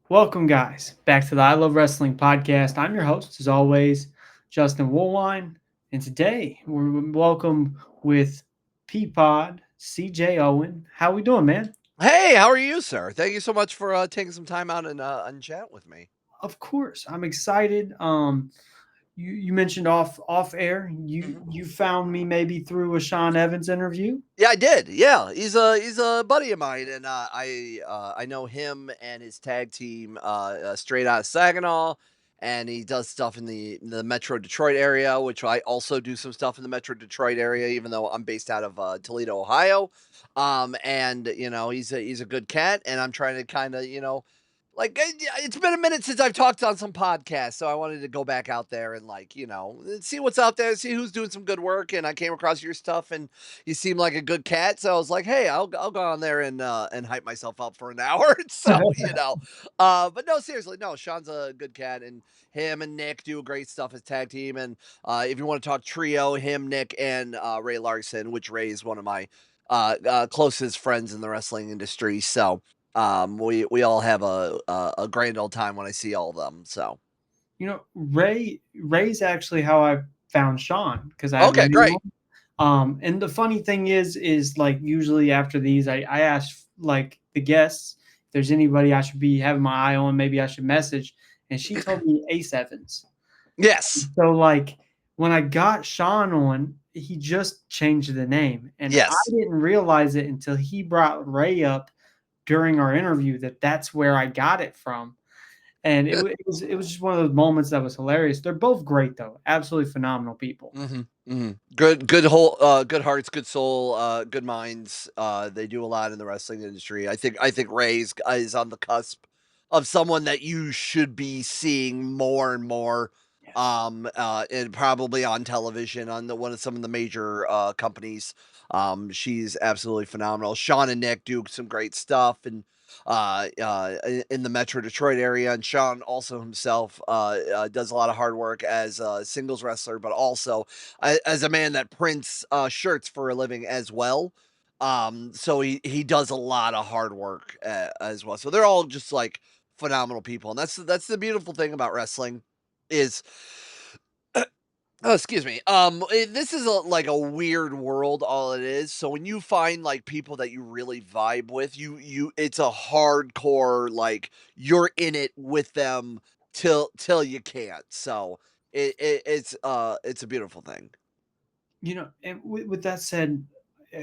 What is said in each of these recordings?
Welcome, guys, back to the I Love Wrestling podcast. I'm your host, as always, Justin Woolwine, and today we're welcome with Peapod CJ Owen. How we doing, man? Hey, how are you, sir? Thank you so much for taking some time out and chat with me. Of course, I'm excited. You mentioned off air. You found me maybe through a Sean Evans interview. Yeah, I did. Yeah, he's a buddy of mine, and I know him and his tag team straight out of Saginaw, and he does stuff in the Metro Detroit area, which I also do some stuff in the Metro Detroit area, even though I'm based out of Toledo, Ohio. And he's a good cat, and I'm trying to kind of it's been a minute since I've talked on some podcasts, so I wanted to go back out there and see what's out there, see who's doing some good work. And I came across your stuff, and you seem like a good cat, so I was like, hey, I'll go on there and hype myself up for an hour. But no, seriously, no, Sean's a good cat, and him and Nick do great stuff as tag team. And if you want to talk trio, him, Nick, and Ray Larson, which Ray is one of my closest friends in the wrestling industry, so we all have a grand old time when I see all of them. So Ray's actually how I found Sean because I have a okay, new great. one. And the funny thing is like usually after these, I ask like the guests if there's anybody I should be having my eye on, maybe I should message, and she told me Ace Evans. Yes, So like when I got Sean on, he just changed the name, and I yes. didn't realize it until he brought Ray up during our interview that that's where I got it from. And it was just one of those moments that was hilarious. They're both great though, absolutely phenomenal people. Good hearts, good soul, good minds. They do a lot in the wrestling industry. I think Ray's is on the cusp of someone that you should be seeing more and more. Yes. And probably on television on the one of some of the major companies. She's absolutely phenomenal. Sean and Nick do some great stuff, and in the Metro Detroit area. And Sean also himself does a lot of hard work as a singles wrestler, but also as a man that prints shirts for a living as well. So he does a lot of hard work as well. So they're all just like phenomenal people, and that's the beautiful thing about wrestling is oh, excuse me. This is like a weird world, all it is. So when you find like people that you really vibe with, it's a hardcore like you're in it with them till you can't. So it's a beautiful thing. And with that said,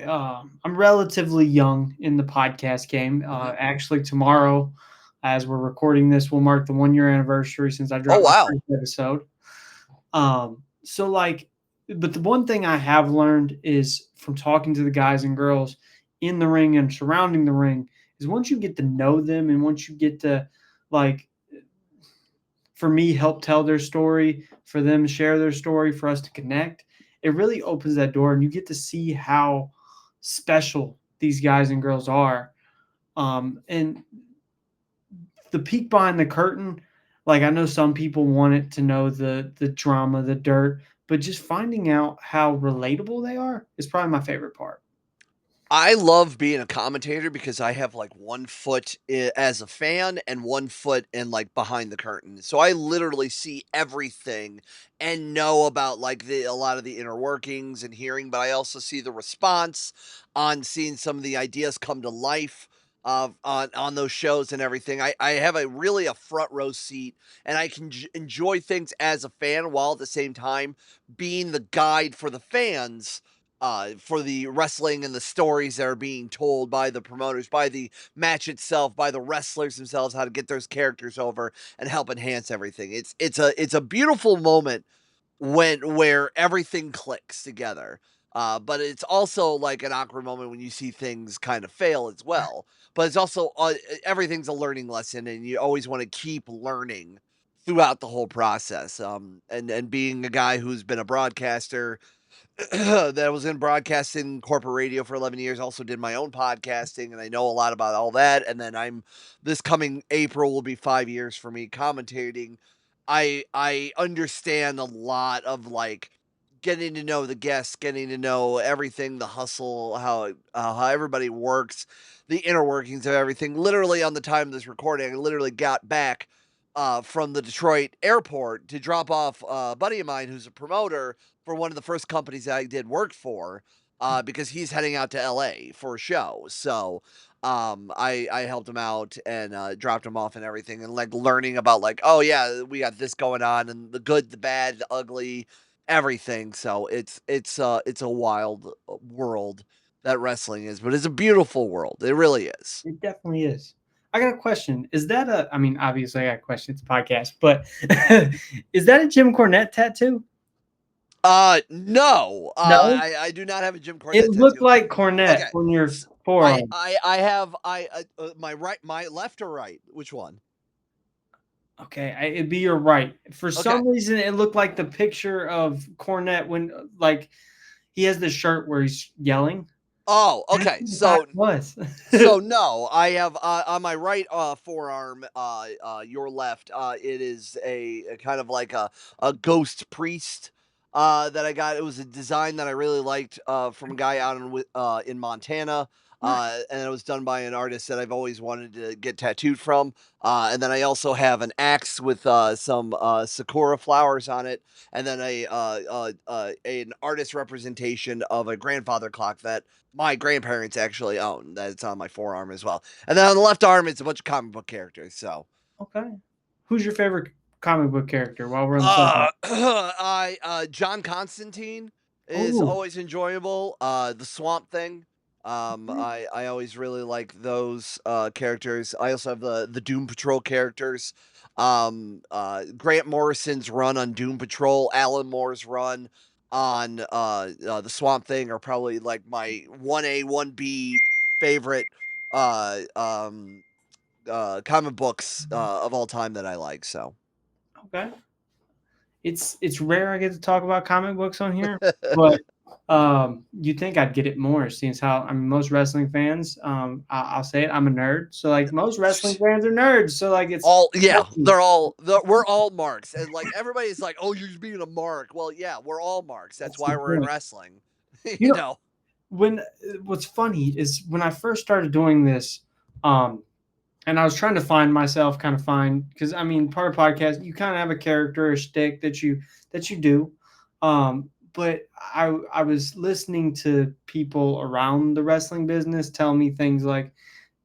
I'm relatively young in the podcast game. Hmm. Actually, tomorrow, as we're recording this, will mark the 1 year anniversary since I Oh dropped my wow. first episode. So like, but the one thing I have learned is from talking to the guys and girls in the ring and surrounding the ring is once you get to know them and once you get to like for me help tell their story, for them share their story, for us to connect, it really opens that door and you get to see how special these guys and girls are. And the peek behind the curtain, like I know some people want it to know the drama, the dirt, but just finding out how relatable they are is probably my favorite part. I love being a commentator because I have like one foot as a fan and one foot in like behind the curtain. So I literally see everything and know about like a lot of the inner workings and hearing, but I also see the response on seeing some of the ideas come to life on those shows and everything. I have a front row seat, and I can enjoy things as a fan while at the same time being the guide for the fans for the wrestling and the stories that are being told by the promoters, by the match itself, by the wrestlers themselves, how to get those characters over and help enhance everything. It's a beautiful moment where everything clicks together. But it's also like an awkward moment when you see things kind of fail as well. But it's also everything's a learning lesson, and you always want to keep learning throughout the whole process. And being a guy who's been a broadcaster that was in broadcasting corporate radio for 11 years, also did my own podcasting, and I know a lot about all that. And then this coming April will be 5 years for me commentating. I understand a lot of like getting to know the guests, getting to know everything, the hustle, how everybody works, the inner workings of everything. Literally on the time of this recording, I literally got back from the Detroit airport to drop off a buddy of mine who's a promoter for one of the first companies that I did work for, because he's heading out to LA for a show. So I helped him out and dropped him off and everything, and like learning about like, oh yeah, we got this going on, and the good, the bad, the ugly, everything. So it's a wild world that wrestling is, but it's a beautiful world. It really is. It definitely is. I got a question. Is that a? I mean, obviously, I got a question. It's a podcast, but is that a Jim Cornette tattoo? No, No, I do not have a Jim it Cornette looked tattoo. like Cornette Okay, on your s forearm. I have my left or right? Which one? Okay, it'd be your right. For Okay. some reason, it looked like the picture of Cornette when, like, he has this shirt where he's yelling. Oh, That's okay. what I thought So it was. So no, I have on my right forearm, your left. It is a kind of like a ghost priest that I got. It was a design that I really liked from a guy out in Montana, Nice. and it was done by an artist that I've always wanted to get tattooed from. And then I also have an axe with some sakura flowers on it, and then an artist representation of a grandfather clock that my grandparents actually own. That's on my forearm as well. And then on the left arm, it's a bunch of comic book characters. So, Okay. Who's your favorite comic book character while we're on the subject? John Constantine is Oh, always enjoyable. The Swamp Thing. okay. I always really like those characters. I also have the Doom Patrol characters. Grant Morrison's run on Doom Patrol, Alan Moore's run on the Swamp Thing are probably like my 1A, 1B favorite uh um comic books of all time that I like. So Okay. It's rare I get to talk about comic books on here, but you think I'd get it more, since how I mean most wrestling fans. I'll say it. I'm a nerd, so like most wrestling fans are nerds. So like it's all yeah, we're all marks, and like everybody's like, oh, you're just being a mark. Well, yeah, we're all marks. That's that's the why we're in point. wrestling. You you know, know. when what's funny is when I first started doing this, um, and I was trying to find myself, kind of find, because I mean, part of podcast, you kind of have a character or shtick that you do. But I was listening to people around the wrestling business tell me things like,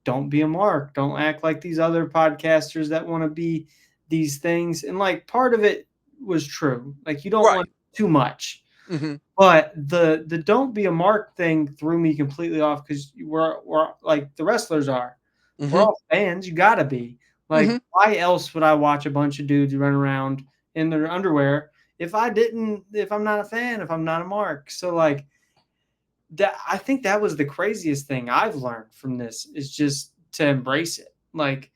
"Don't be a mark. Don't act like these other podcasters that want to be these things." And like part of it was true. Like you don't want Right. too much. Hmm. But the don't be a mark thing threw me completely off because we're like the wrestlers are. We're Hmm. all fans. You gotta be. Like, Hmm. why else would I watch a bunch of dudes run around in their underwear if I didn't? If I'm not a fan, if I'm not a mark. So like that, I think that was the craziest thing I've learned from this is just to embrace it. Like,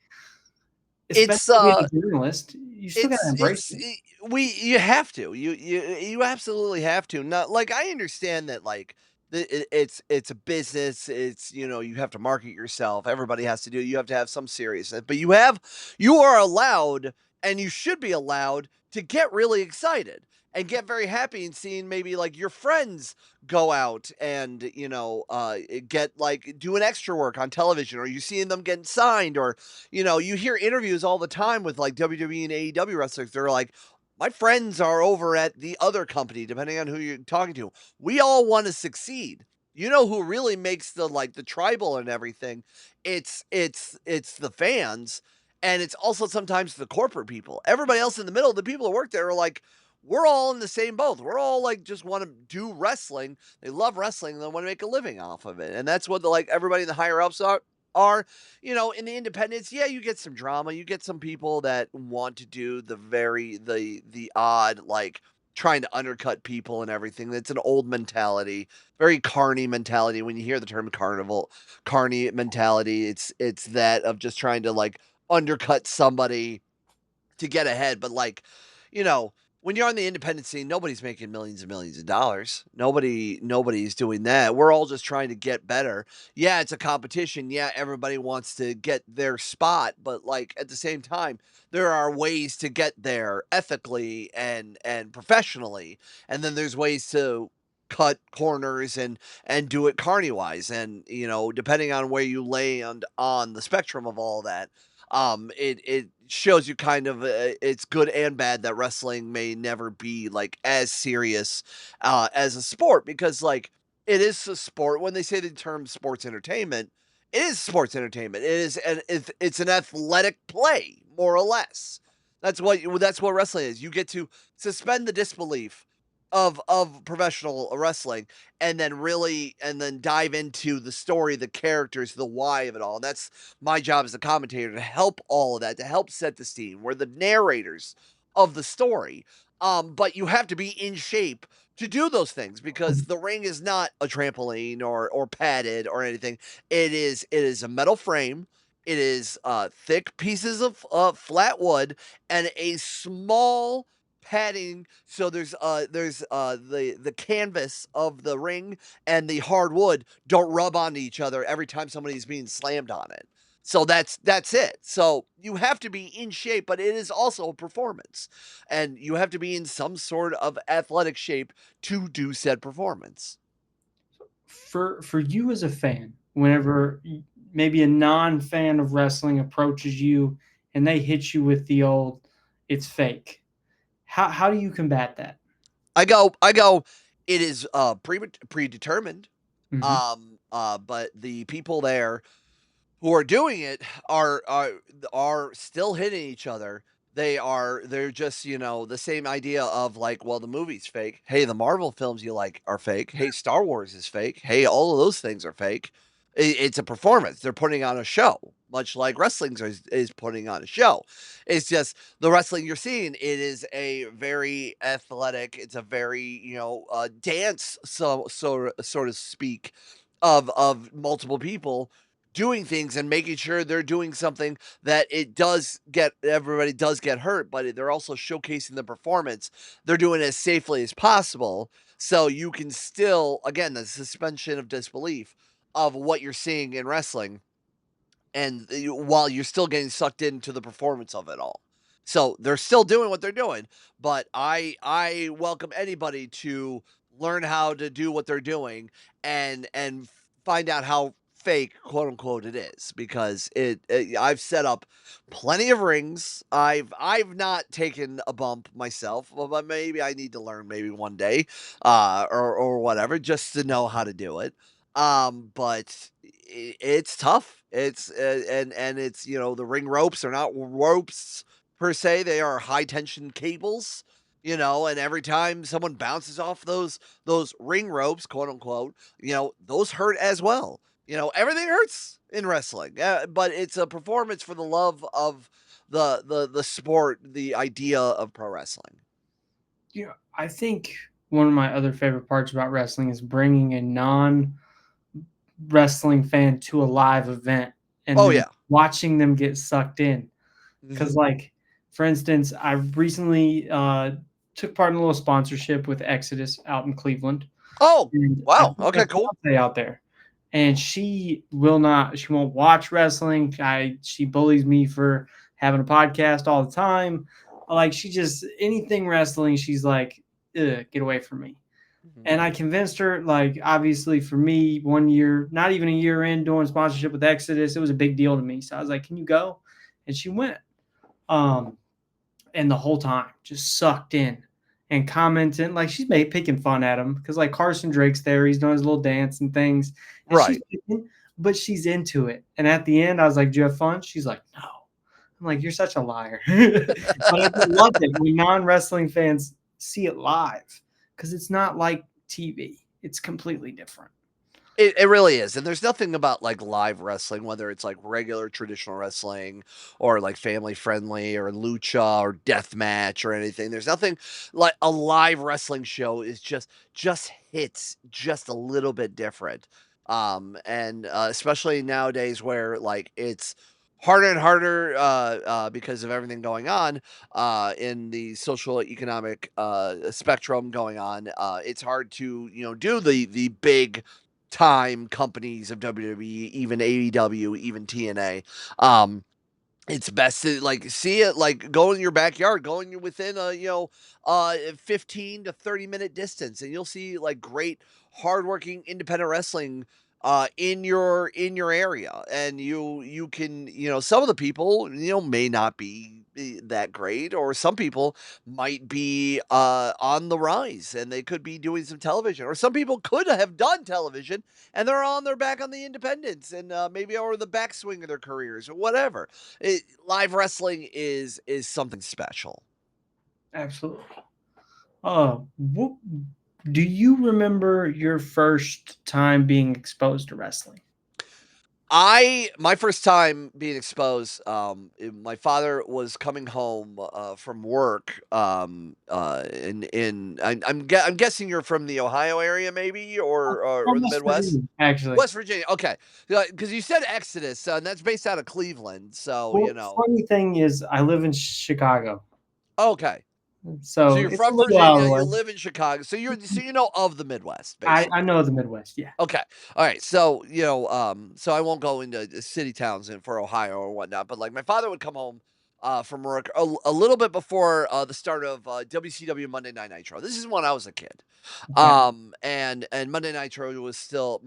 It's especially being a journalist, you still gotta embrace it's it. we you have to. You absolutely have to. Not like I understand that like it's a business. It's you have to market yourself. Everybody has to do. You have to have some seriousness. But you are allowed and you should be allowed to get really excited and get very happy and seeing maybe like your friends go out and get like doing extra work on television, or you seeing them getting signed, or you hear interviews all the time with like WWE and AEW wrestlers. They're like, my friends are over at the other company, depending on who you're talking to. We all want to succeed. You know who really makes the tribal and everything? It's the fans, and it's also sometimes the corporate people. Everybody else in the middle, the people that work there are like, we're all in the same boat. We're all like just want to do wrestling. They love wrestling and they want to make a living off of it. And that's what everybody in the higher ups are in the independents, yeah, you get some drama. You get some people that want to do the odd, like trying to undercut people and everything. That's an old mentality, very carny mentality. When you hear the term carny mentality, it's that of just trying to like undercut somebody to get ahead. But like, you know, when you're on the independent scene, nobody's making millions and millions of dollars. Nobody's doing that. We're all just trying to get better. Yeah, it's a competition. Yeah, everybody wants to get their spot, but like at the same time, there are ways to get there ethically and professionally. And then there's ways to cut corners and do it carny wise. And depending on where you land on the spectrum of all that, it shows you kind of it's good and bad that wrestling may never be like as serious as a sport, because like it is a sport. When they say the term sports entertainment, it is sports entertainment. It's an athletic play, more or less. That's what wrestling is. You get to suspend the disbelief of professional wrestling, and then dive into the story, the characters, the why of it all. And that's my job as a commentator, to help all of that, to help set the scene. We're the narrators of the story. But you have to be in shape to do those things, because the ring is not a trampoline or padded or anything. It is a metal frame. It is thick pieces of flat wood and a small padding, so the canvas of the ring and the hardwood don't rub onto each other every time somebody's being slammed on it. So that's it. So you have to be in shape, but it is also a performance. And you have to be in some sort of athletic shape to do said performance. For you as a fan, whenever maybe a non-fan of wrestling approaches you and they hit you with the old "it's fake," how do you combat that? I go, it is predetermined. Hmm. But the people there who are doing it are still hitting each other. They're just, the same idea of like, well, the movie's fake. Hey, the Marvel films you like are fake. Hey, Star Wars is fake. Hey, all of those things are fake. It's a performance. They're putting on a show, much like wrestling is putting on a show. It's just the wrestling you're seeing. It is a very athletic. It's a very dance, so to speak, of multiple people doing things and making sure they're doing something that it does get everybody does get hurt, but they're also showcasing the performance. They're doing it as safely as possible, so you can still, again, the suspension of disbelief of what you're seeing in wrestling, and while you're still getting sucked into the performance of it all. So they're still doing what they're doing, but I welcome anybody to learn how to do what they're doing and find out how fake, quote unquote, it is, because I've set up plenty of rings. I've not taken a bump myself, but maybe I need to learn maybe one day, or whatever, just to know how to do it. But it's tough. It's and it's, the ring ropes are not ropes per se. They are high tension cables, and every time someone bounces off those ring ropes, quote unquote, those hurt as well. Everything hurts in wrestling, but it's a performance for the love of the sport, the idea of pro wrestling. Yeah, I think one of my other favorite parts about wrestling is bringing a non-wrestling fan to a live event and Oh then yeah. watching them get sucked in. Hmm. Because, like, for instance, I recently took part in a little sponsorship with Exodus out in Cleveland, Oh and I wow. took my Okay. Cool. fiance out there, and she won't watch wrestling. She bullies me for having a podcast all the time. Like, she just anything wrestling, she's like, "Ugh, get away from me." Mhm. And I convinced her, like, obviously for me, 1 year, not even a year in doing sponsorship with Exodus, it was a big deal to me. So I was like, "Can you go?" And she went. Um, and the whole time just sucked in and commenting like she's picking fun at him because like Carson Drake's there, he's doing his little dance and things, and she's Right. picking, but she's into it. And at the end, I was like, "Do you have fun?" She's like, "No." I'm like, "You're such a liar." But I just love it when non-wrestling fans see it live because it's not like TV. It's completely different. It really is, and there's nothing about, like, live wrestling, whether it's, like, regular traditional wrestling or, like, family friendly or lucha or death match or anything. There's nothing like a live wrestling show is just hits just a little bit different. And especially nowadays where, like, it's harder and harder because of everything going on in the social economic spectrum going on. It's hard to do the big time companies of WWE, even AEW, even TNA. It's best to, like, see it, like, go in your backyard, go in within a, 15 to 30-minute distance, and you'll see, like, great, hardworking independent wrestling, in your area, and you can some of the people, may not be that great, or some people might be, on the rise, and they could be doing some television, or some people could have done television, and they're on their back on the independents, and, maybe over the backswing of their careers, or whatever. Live wrestling is something special. Absolutely. What do you remember your first time being exposed to wrestling? My first time being exposed, my father was coming home from work, I'm guessing you're from the Ohio area, maybe, or From the West Midwest. Virginia, actually. West Virginia, okay, because you said Exodus, and that's based out of Cleveland, so Well, funny thing is, I live in Chicago, okay. So so you're it's a from little out of Virginia, the you way. live in Chicago, so you know of the Midwest, I basically. know the Midwest, yeah. Okay. All right. So, so I won't go into the city towns and for Ohio or whatnot, but like my father would come home from work a little bit before the start of WCW Monday Night Nitro. This is when I was a kid. Okay. And Monday Night Nitro was still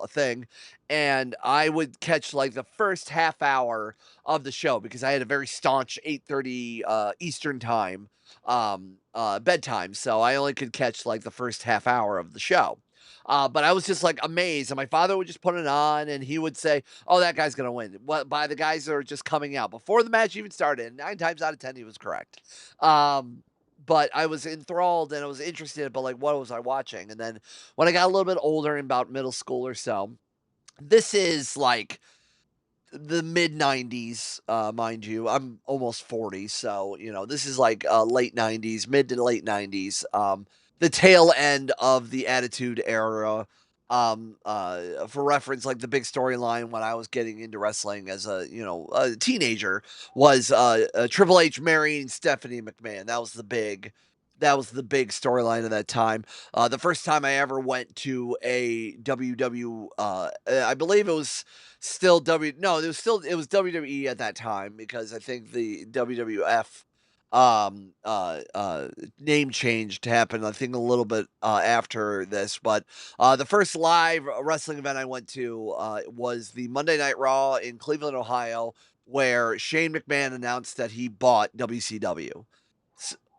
a thing. And I would catch like the first half hour of the show because I had a very staunch 8:30 Eastern time bedtime. So I only could catch like the first half hour of the show. But I was just like amazed, and my father would just put it on, and he would say, "Oh, that guy's gonna win." What by the guys that are just coming out before the match even started. And 9 times out of 10, he was correct. Um, but I was enthralled and I was interested, but like, what was I watching? And then when I got a little bit older, in about middle school or so, this is like the mid 90s, mind you. I'm almost 40, so, this is like, late 90s, mid to late 90s, the tail end of the Attitude Era. For reference, like, the big storyline when I was getting into wrestling as a teenager was, Triple H marrying Stephanie McMahon. That was the big storyline of that time. The first time I ever went to a I believe it was still W no, it was WWE at that time because I think the WWF name change happened, I think, a little bit after this. But the first live wrestling event I went to was the Monday Night Raw in Cleveland, Ohio, where Shane McMahon announced that he bought WCW.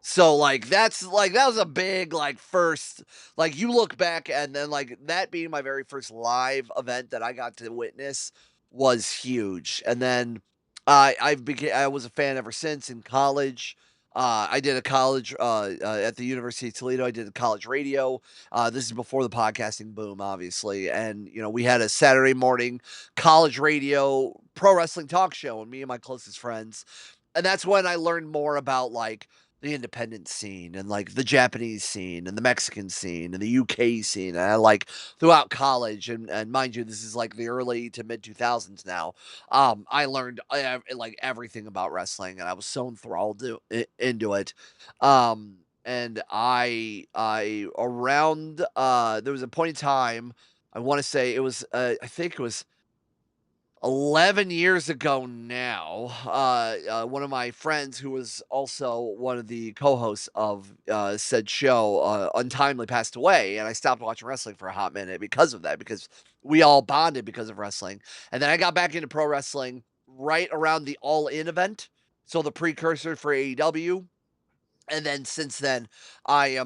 So like that was a big like first, like, you look back, and then like that being my very first live event that I got to witness was huge. And then I was a fan ever since in college. I did a college at the University of Toledo. I did a college radio. This is before the podcasting boom, obviously, and we had a Saturday morning college radio pro wrestling talk show, and me and my closest friends, and that's when I learned more about like the independent scene and like the Japanese scene and the Mexican scene and the UK scene. And I like throughout college, and mind you, this is like the early to mid 2000s now. I learned like everything about wrestling, and I was so enthralled into it. And I around there was a point in time, I want to say it was I think it was 11 years ago now, one of my friends who was also one of the co-hosts of said show untimely passed away, and I stopped watching wrestling for a hot minute because of that, because we all bonded because of wrestling. And then I got back into pro wrestling right around the All In event, so the precursor for AEW. And then since then, I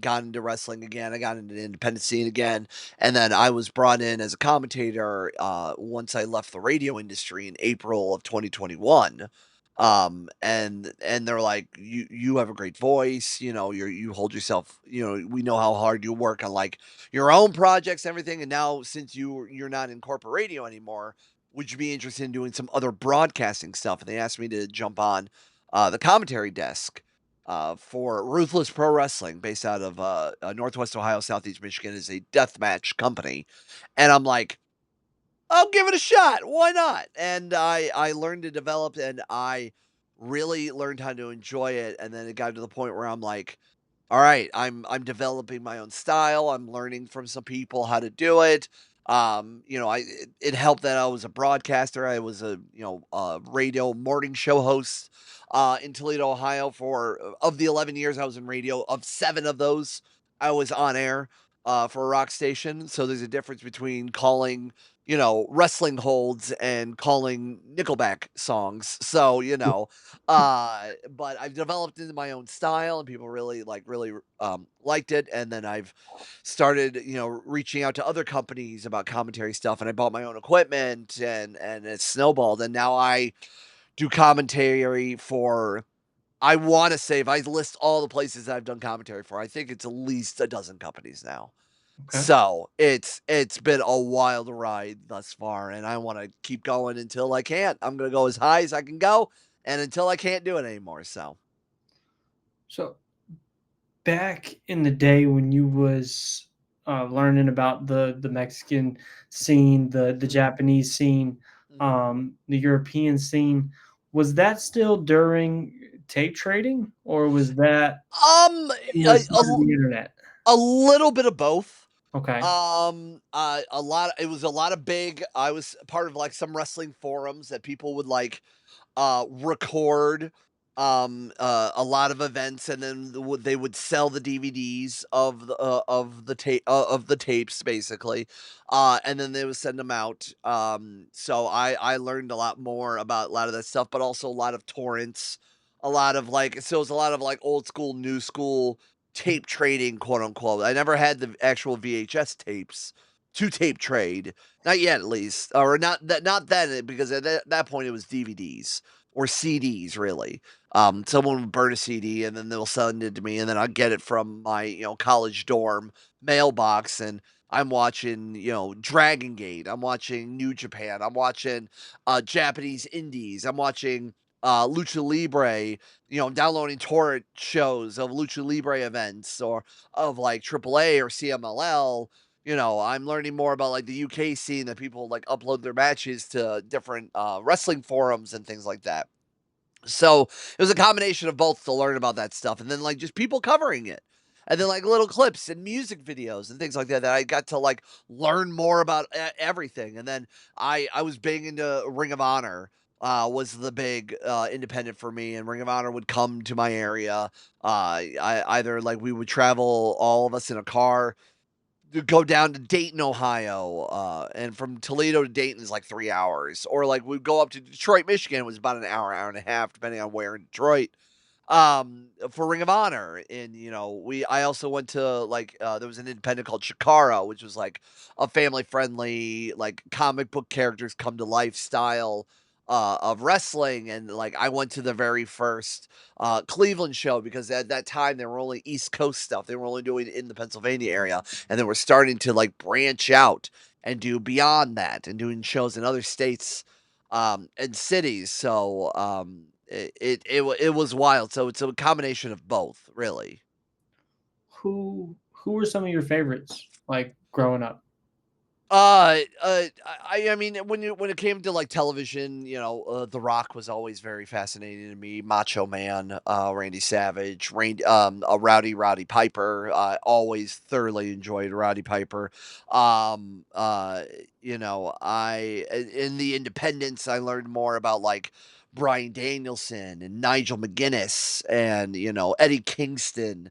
got into wrestling again. I got into the independent scene again, and then I was brought in as a commentator once I left the radio industry in April of 2021. And they're like, you have a great voice. You hold yourself. We know how hard you work on like your own projects, and everything. And now since you're not in corporate radio anymore, would you be interested in doing some other broadcasting stuff? And they asked me to jump on the commentary desk for Ruthless Pro Wrestling, based out of Northwest Ohio, Southeast Michigan, is a deathmatch company. And I'm like, I'll give it a shot. Why not? And I learned to develop, and I really learned how to enjoy it. And then it got to the point where I'm like, all right, I'm developing my own style. I'm learning from some people how to do it. It helped that I was a broadcaster. I was a radio morning show host in Toledo, Ohio for of the 11 years I was in radio, of 7 of those I was on air for a rock station. So there's a difference between calling, wrestling holds and calling Nickelback songs. So, but I've developed into my own style and people really liked it. And then I've started, reaching out to other companies about commentary stuff, and I bought my own equipment, and it snowballed. And now I do commentary for, I want to say, if I list all the places that I've done commentary for, I think it's at least a dozen companies now. Okay. So it's been a wild ride thus far, and I want to keep going until I can't. I'm gonna go as high as I can go, and until I can't do it anymore. So, So back in the day when you was learning about the Mexican scene, the mhm, Japanese scene, mhm. the European scene, was that still during tape trading, or was that Um, in the a, start of a, the internet? a little bit of both. Okay. It was a lot of big. I was part of like some wrestling forums that people would like record a lot of events, and then they would sell the DVDs of the tapes basically, and then they would send them out. So I learned a lot more about a lot of that stuff, but also a lot of torrents, a lot of like, so it was a lot of like old school, new school tape trading, quote unquote. I never had the actual VHS tapes to tape trade, not yet at least, or not then, because at that point it was DVDs or CDs really. Someone would burn a CD and then they'll send it to me, and then I'll get it from my, college dorm mailbox, and I'm watching, Dragon Gate, I'm watching New Japan, I'm watching Japanese indies, I'm watching Lucha Libre, I'm downloading torrent shows of Lucha Libre events or of like AAA or CMLL. I'm learning more about like the UK scene, that people like upload their matches to different wrestling forums and things like that. So it was a combination of both to learn about that stuff, and then like just people covering it. And then like little clips and music videos and things like that, that I got to like learn more about everything. And then I was big into Ring of Honor. Was the big independent for me, and Ring of Honor would come to my area. I either like we would travel all of us in a car to go down to Dayton, Ohio, and from Toledo to Dayton is like 3 hours, or like we'd go up to Detroit, Michigan, it was about an hour and a half, depending on where in Detroit, for Ring of Honor. And, I also went to like, there was an independent called Chikara, which was like a family friendly, like comic book characters come to life style of wrestling. And like I went to the very first Cleveland show, because at that time they were only East Coast stuff. They were only doing it in the Pennsylvania area, and they were starting to like branch out and do beyond that and doing shows in other states and cities. So it was wild. So it's a combination of both, really. Who were some of your favorites like growing up? I mean, when it came to like television, The Rock was always very fascinating to me. Macho Man, Randy Savage, Rowdy Piper. I always thoroughly enjoyed Rowdy Piper. I in the independents, I learned more about like Brian Danielson and Nigel McGuinness and Eddie Kingston,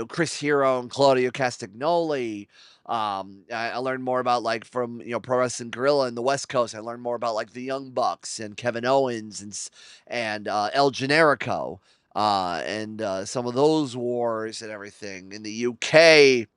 Chris Hero and Claudio Castagnoli. I learned more about like from Pro Wrestling Gorilla in the West Coast. I learned more about like the Young Bucks and Kevin Owens and El Generico, and some of those wars and everything in the UK.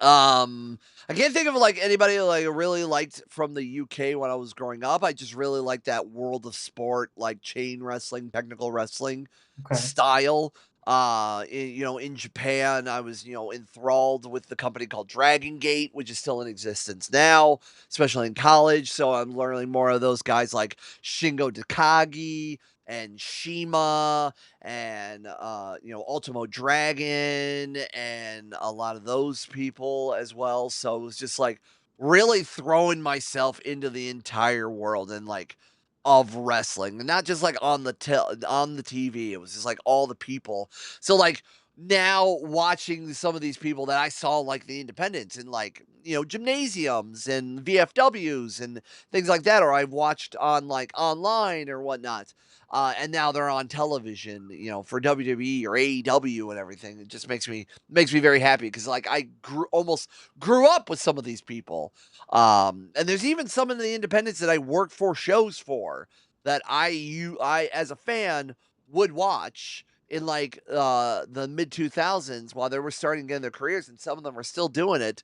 I can't think of like anybody like I really liked from the UK when I was growing up. I just really liked that world of sport, like chain wrestling, technical wrestling Okay. style. In Japan, I was enthralled with the company called Dragon Gate, which is still in existence now, especially in college. So I'm learning more of those guys like Shingo Takagi and Shima and Ultimo Dragon and a lot of those people as well. So it was just like really throwing myself into the entire world and like of wrestling, and not just like on on the TV. It was just like all the people. So like now watching some of these people that I saw like the independents and like gymnasiums and VFWs and things like that, or I've watched on like online or whatnot. And now they're on television, for WWE or AEW and everything. It just makes me very happy because like I almost grew up with some of these people. And there's even some of the independents that I work for shows for that I as a fan would watch in like the mid 2000s while they were starting to get in their careers, and some of them are still doing it,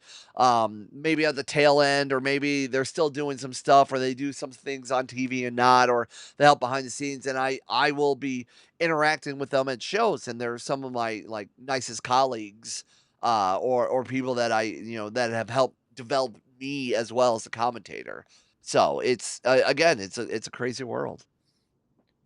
maybe at the tail end, or maybe they're still doing some stuff, or they do some things on TV and not, or they help behind the scenes, and I will be interacting with them at shows, and they're some of my like nicest colleagues, or people that that have helped develop me as well as a commentator. So it's again, it's a crazy world.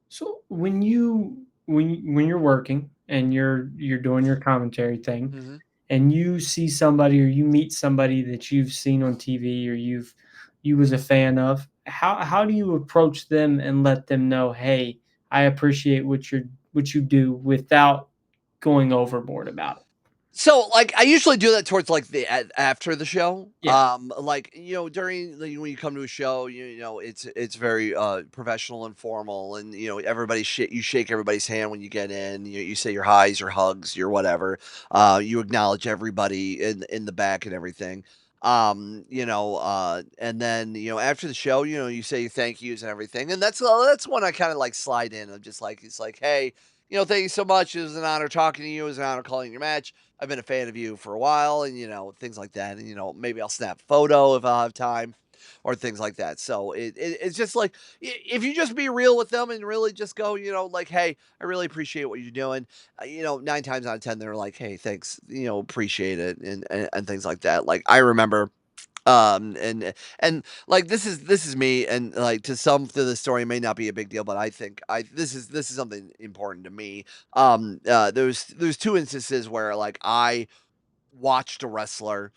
So when you're working and you're doing your commentary thing, Hmm. and you see somebody or you meet somebody that you've seen on TV or you was a fan of, how do you approach them and let them know, hey, I appreciate what you do without going overboard about it? So, like, I usually do that towards like after the show. Yeah. Like during when you come to a show, it's very professional and formal, and everybody you shake everybody's hand when you get in. You say your highs, your hugs, your whatever. You acknowledge everybody in the back and everything. And then after the show, you say your thank yous and everything, and that's when I kind of like slide in. I'm just like, it's like, hey, thank you so much. It was an honor talking to you. It was an honor calling your match. I've been a fan of you for a while, and things like that, and maybe I'll snap a photo if I'll have time, or things like that. So it's just like, if you just be real with them and really just go, like, hey, I really appreciate what you're doing. 9 times out of 10 they're like, hey, thanks, appreciate it, and things like that. Like I remember, and like this is me, and like to some to the story may not be a big deal, but I think I this is something important to me. There's two instances where like I watched a wrestler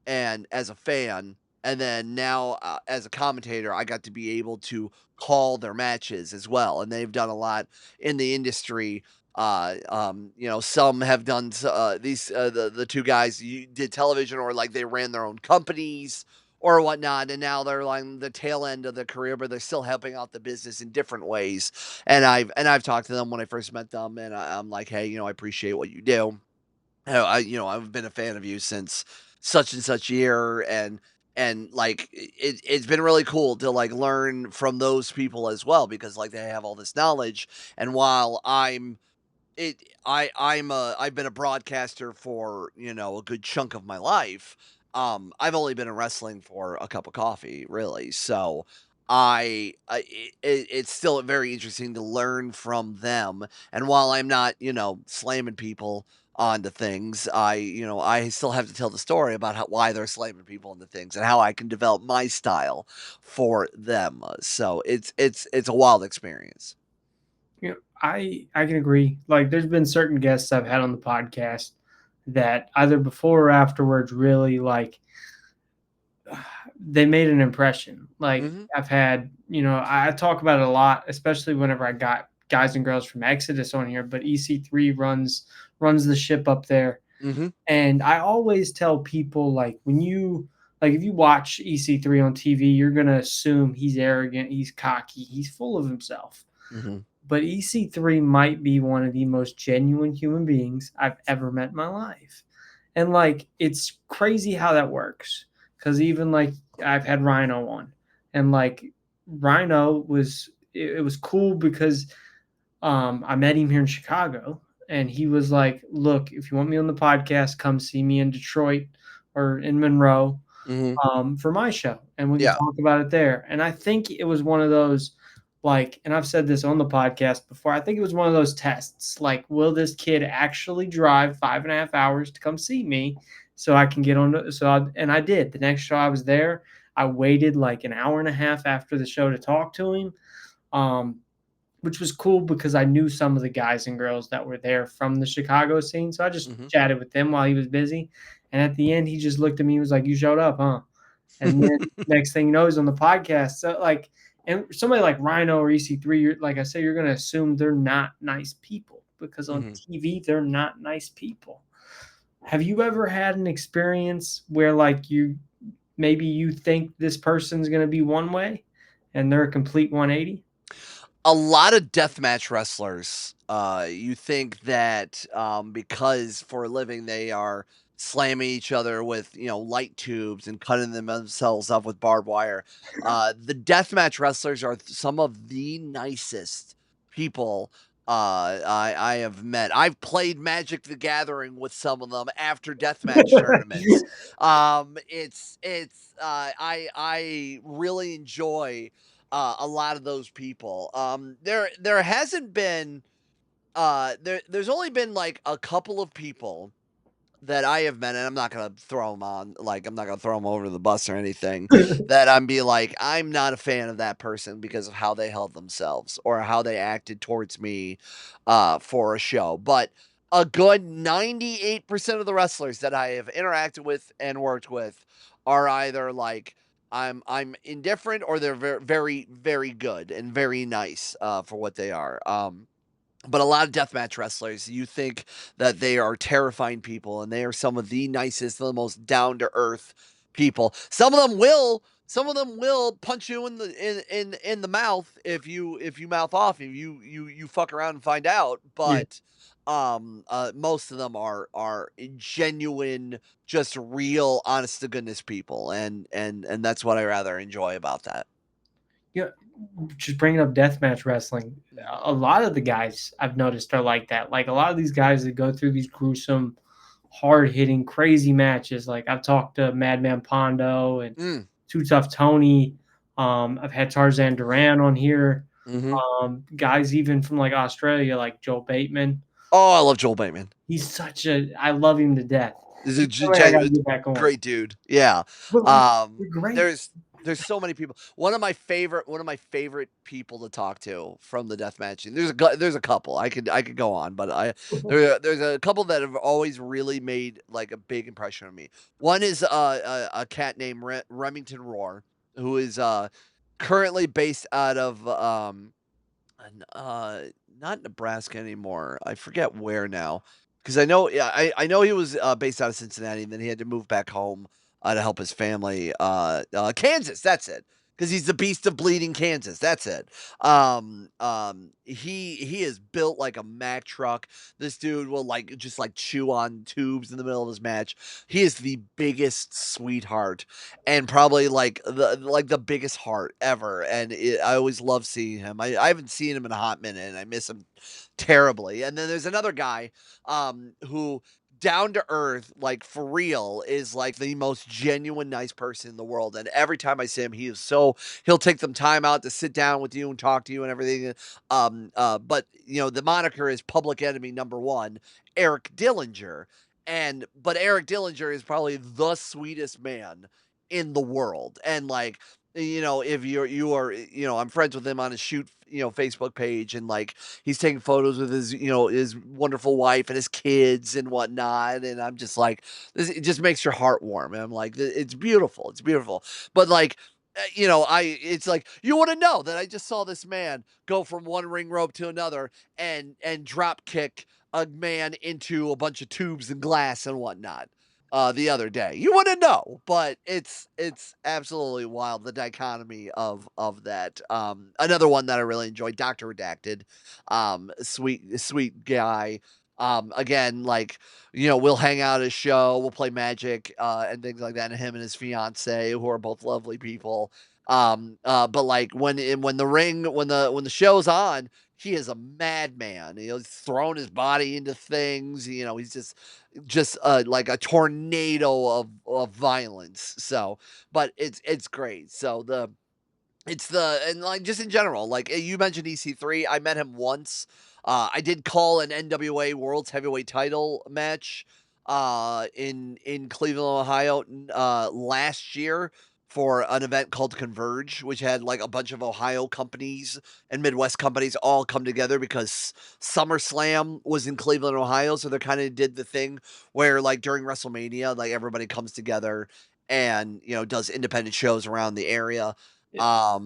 and as a fan, and then now, as a commentator, I got to be able to call their matches as well, and they've done a lot in the industry. Some have done the two guys you did television, or like they ran their own companies or whatnot, and now they're like the tail end of the career, but they're still helping out the business in different ways. And I've talked to them when I first met them, and I'm like, hey, I appreciate what you do. I've been a fan of you since such and such year, and like it's been really cool to like learn from those people as well, because like they have all this knowledge, and while it I've been a broadcaster for, a good chunk of my life. I've only been in wrestling for a cup of coffee, really. So it's still very interesting to learn from them. And while I'm not, slamming people onto things, I still have to tell the story about why they're slamming people into things and how I can develop my style for them. So it's a wild experience. I can agree. Like, there's been certain guests I've had on the podcast that either before or afterwards really like they made an impression. Like, Hmm. I've had, I talk about it a lot, especially whenever I got guys and girls from Exodus on here, but EC3 runs the ship up there. Hmm. And I always tell people, like, if you watch EC3 on TV, you're gonna assume he's arrogant, he's cocky, he's full of himself. Hmm. But EC3 might be one of the most genuine human beings I've ever met in my life. And like, it's crazy how that works. Cause even like I've had Rhino on, and like Rhino it was cool because I met him here in Chicago, and he was like, look, if you want me on the podcast, come see me in Detroit or in Monroe, Hmm. for my show, and we can Yeah. talk about it there. And I think it was one of those, like, and I've said this on the podcast before, I think it was one of those tests. Like, will this kid actually drive 5.5 hours to come see me so I can get on? And I did. The next show I was there, I waited like an hour and a half after the show to talk to him. Um, which was cool because I knew some of the guys and girls that were there from the Chicago scene. So I just Hmm. chatted with them while he was busy. And at the end, he just looked at me and was like, "You showed up, huh?" And then next thing you know, he's on the podcast. So like, and somebody like Rhino or EC3, you're like I said, you're gonna assume they're not nice people because on Mhm. TV they're not nice people. Have you ever had an experience where like maybe you think this person's gonna be one way and they're a complete 180? A lot of deathmatch wrestlers, you think that, because for a living they are slamming each other with, light tubes and cutting themselves up with barbed wire. The deathmatch wrestlers are some of the nicest people, I have met. I've played Magic: The Gathering with some of them after deathmatch tournaments. I really enjoy a lot of those people. There hasn't been there's only been like a couple of people that I have met, and I'm not gonna throw them on, like, I'm not gonna throw them over the bus or anything, that I'm be like, I'm not a fan of that person because of how they held themselves or how they acted towards me, for a show. But a good 98% of the wrestlers that I have interacted with and worked with are either like, I'm indifferent or they're very, very good and very nice, for what they are. But a lot of deathmatch wrestlers, you think that they are terrifying people, and they are some of the nicest, the most down to earth people. Some of them will punch you in the mouth if you mouth off, if you fuck around and find out. Yeah. But most of them are genuine, just real, honest to goodness people, and that's what I rather enjoy about that. Yeah, just bringing up deathmatch wrestling, a lot of the guys I've noticed are like that. Like a lot of these guys that go through these gruesome, hard hitting, crazy matches. Like I've talked to Madman Pondo and Mm, Too Tough Tony. I've had Tarzan Duran on here. mhm. Guys even from like Australia, like Joel Bateman. Oh, I love Joel Bateman. I love him to death. Is He's it somebody I got to get back on. great dude. Yeah. But like, they're great. There's so many people. One of my favorite people to talk to from the death matching. There's a couple. I could go on, but there's a couple that have always really made like a big impression on me. One is a cat named Remington Roar, who is currently based out of N not Nebraska anymore. I forget where now, because I know, yeah, I know he was, based out of Cincinnati, and then he had to move back home, to help his family, Kansas, that's it, because he's the beast of bleeding Kansas, that's it. He is built like a Mack truck. This dude will, like, just, like, chew on tubes in the middle of his match. He is the biggest sweetheart and probably like the biggest heart ever. And I always love seeing him. I haven't seen him in a hot minute, and I miss him terribly. And then there's another guy, who down to earth, like for real, is like the most genuine nice person in the world. And every time I see him, he'll take some time out to sit down with you and talk to you and everything. But the moniker is Public Enemy number one, Eric Dillinger. But Eric Dillinger is probably the sweetest man in the world. And like, if I'm friends with him on his shoot, Facebook page, and like he's taking photos with his wonderful wife and his kids and whatnot. And I'm just like, this, it just makes your heart warm. And I'm like, it's beautiful. It's beautiful. But like, it's like, you want to know that I just saw this man go from one ring rope to another and drop kick a man into a bunch of tubes and glass and whatnot, the other day. You wouldn't know, but it's absolutely wild, the dichotomy of that. Another one that I really enjoyed, Doctor Redacted, sweet guy. Again, like, we'll hang out at a show, we'll play Magic, and things like that. And him and his fiance, who are both lovely people. But like when the show's on, he is a madman. He's throwing his body into things. He's just like a tornado of violence. So, but it's great. So and like just in general, like you mentioned EC3, I met him once. I did call an NWA World's Heavyweight Title match in Cleveland, Ohio, last year for an event called Converge, which had like a bunch of Ohio companies and Midwest companies all come together because SummerSlam was in Cleveland, Ohio. So they kind of did the thing where like during WrestleMania, like everybody comes together and, does independent shows around the area. Yeah.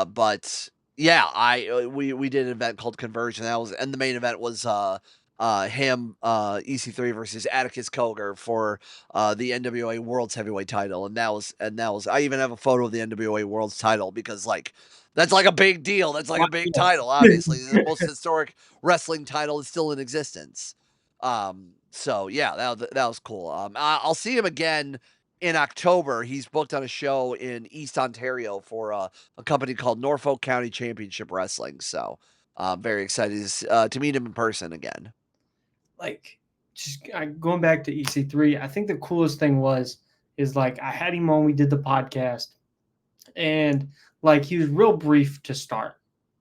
But yeah, we did an event called Conversion. And the main event was him, EC3 versus Atticus Cogar for the NWA World's Heavyweight title. And that was I even have a photo of the NWA World's title because like that's like a big deal. That's like a big title, obviously. The most historic wrestling title is still in existence. So yeah, that was cool. I'll see him again in October. He's booked on a show in East Ontario for a company called Norfolk County Championship Wrestling. So I'm very excited to meet him in person again. Like, just going back to EC3, I think the coolest thing is like I had him on, we did the podcast, and like he was real brief to start.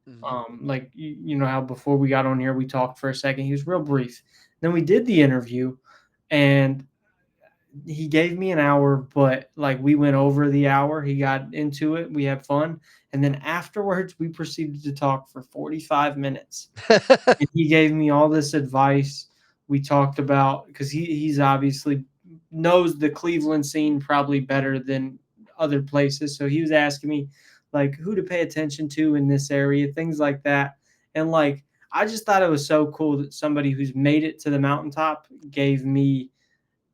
Mhm. Like you know how before we got on here we talked for a second. He was real brief. Then we did the interview, and he gave me an hour, but like we went over the hour. He got into it. We had fun, and then afterwards we proceeded to talk for 45 minutes. And he gave me all this advice. We talked about because he's obviously knows the Cleveland scene probably better than other places. So he was asking me like who to pay attention to in this area, things like that. And like I just thought it was so cool that somebody who's made it to the mountaintop gave me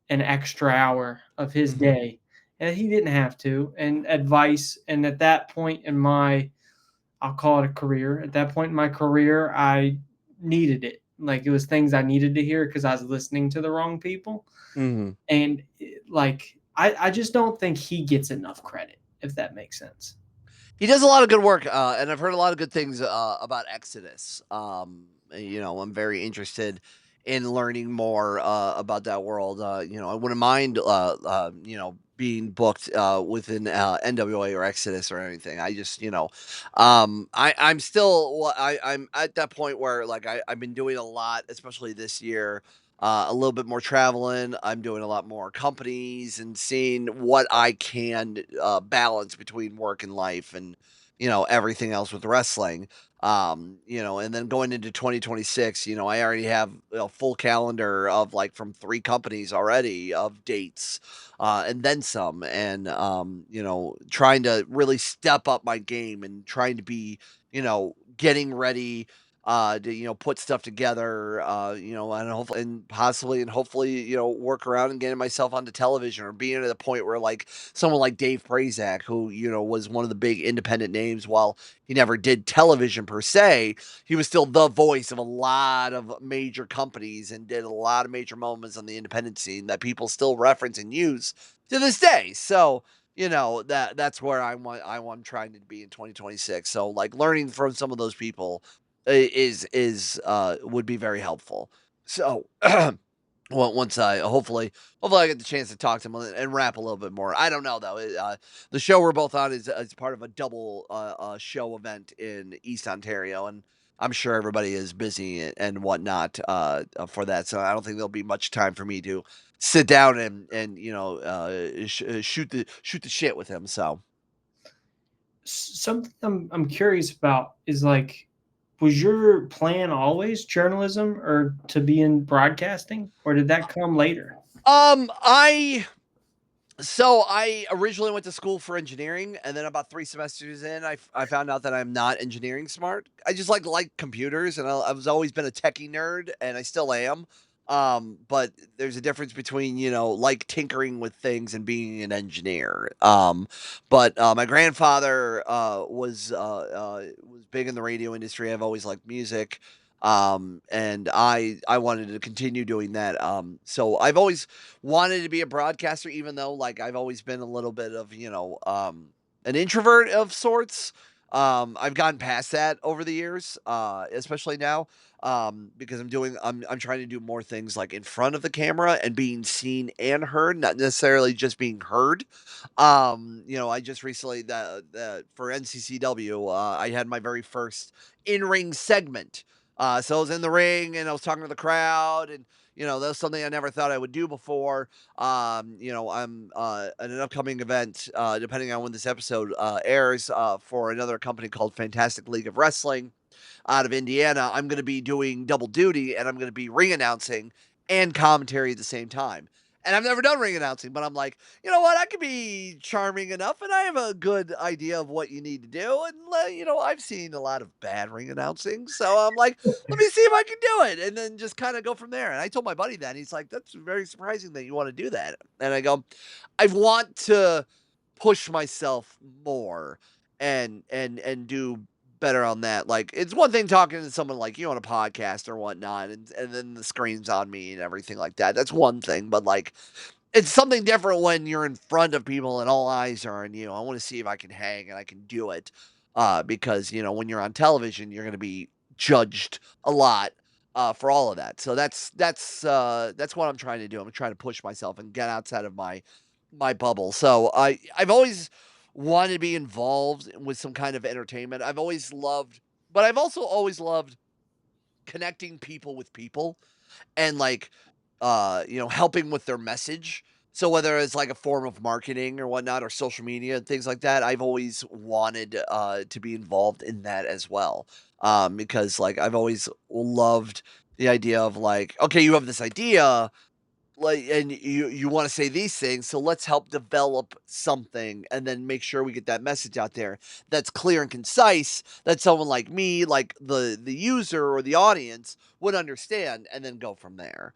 an extra hour of his Mhm. day. And he didn't have to, and advice. And at that point in my I'll call it a career. At that point in my career, I needed it. Like it was things I needed to hear because I was listening to the wrong people. Mhm. And like I just don't think he gets enough credit, if that makes sense. He does a lot of good work, and I've heard a lot of good things about Exodus. I'm very interested in learning more about that world. I wouldn't mind, being booked within NWA or Exodus or anything. I just, I'm still, I'm at that point where like I've been doing a lot, especially this year. A little bit more traveling. I'm doing a lot more companies and seeing what I can balance between work and life and everything else with wrestling. And then going into 2026, I already have a full calendar of like from 3 companies already of dates, and then some. And, trying to really step up my game and trying to be, getting ready to put stuff together, and hopefully and hopefully work around and getting myself onto television or being at a point where like someone like Dave Prazak, who was one of the big independent names, while he never did television per se, he was still the voice of a lot of major companies and did a lot of major moments on the independent scene that people still reference and use to this day. So that's where I'm trying to be in 2026. So like learning from some of those people is would be very helpful. So once I hopefully I get the chance to talk to him and rap a little bit more. I don't know though. The show we're both on is part of a double show event in East Ontario, and I'm sure everybody is busy and whatnot for that. So I don't think there'll be much time for me to sit down and shoot the shit with him. So. Something I'm curious about is like, was your plan always journalism or to be in broadcasting, or did that come later? I So I originally went to school for engineering, and then about 3 semesters in, I found out that I'm not engineering smart. I just like computers, and I was always been a techie nerd, and I still am. But there's a difference between like tinkering with things and being an engineer. But my grandfather was big in the radio industry. I've always liked music. And I wanted to continue doing that. So I've always wanted to be a broadcaster, even though like I've always been a little bit of an introvert of sorts. I've gotten past that over the years, especially now, because I'm trying to do more things like in front of the camera and being seen and heard, not necessarily just being heard. I just recently the for NCCW, I had my very first in ring segment. So I was in the ring and I was talking to the crowd, and that was something I never thought I would do before. I'm at an upcoming event, depending on when this episode airs, for another company called Fantastic League of Wrestling out of Indiana. I'm going to be doing double duty, and I'm going to be ring announcing and commentary at the same time. And I've never done ring announcing, but I'm like, you know what? I can be charming enough, and I have a good idea of what you need to do. And I've seen a lot of bad ring announcing, so I'm like, let me see if I can do it, and then just kind of go from there. And I told my buddy that, and he's like, that's very surprising that you want to do that. And I go, I want to push myself more and do better on that. Like, it's one thing talking to someone like you on a podcast or whatnot, and then the screen's on me and everything like that. That's one thing, but like, it's something different when you're in front of people and all eyes are on you. I want to see if I can hang and I can do it. Because when you're on television, you're going to be judged a lot for all of that. So that's what I'm trying to do. I'm trying to push myself and get outside of my bubble. So I've always wanted to be involved with some kind of entertainment. But I've also always loved connecting people with people and like helping with their message. So whether it's like a form of marketing or whatnot or social media and things like that, I've always wanted to be involved in that as well. Because like I've always loved the idea of like, okay, you have this idea, like, and you want to say these things, so let's help develop something and then make sure we get that message out there that's clear and concise, that someone like me, like the user or the audience, would understand, and then go from there.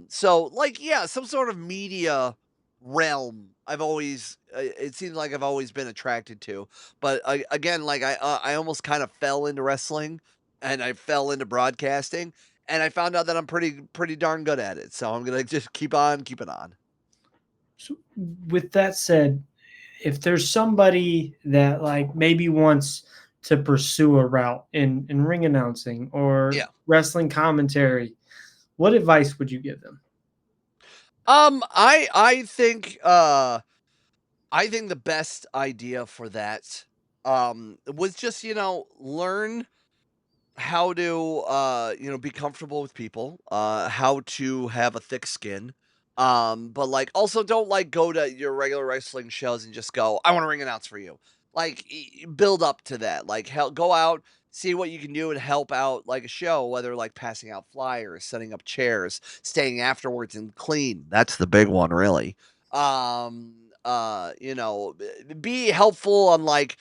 So like, yeah, some sort of media realm, it seems like I've always been attracted to. But again, like I almost kind of fell into wrestling, and I fell into broadcasting, and I found out that I'm pretty darn good at it. So I'm gonna just keep on keeping on. So with that said, if there's somebody that like maybe wants to pursue a route in ring announcing or Yeah. wrestling commentary, what advice would you give them? I think the best idea for that was just, learn how to be comfortable with people, how to have a thick skin. But like also don't like go to your regular wrestling shows and just go, I want to ring announce for you. Like build up to that. Like go out, see what you can do and help out like a show, whether like passing out flyers, setting up chairs, staying afterwards and clean. That's the big one, really. Um be helpful on like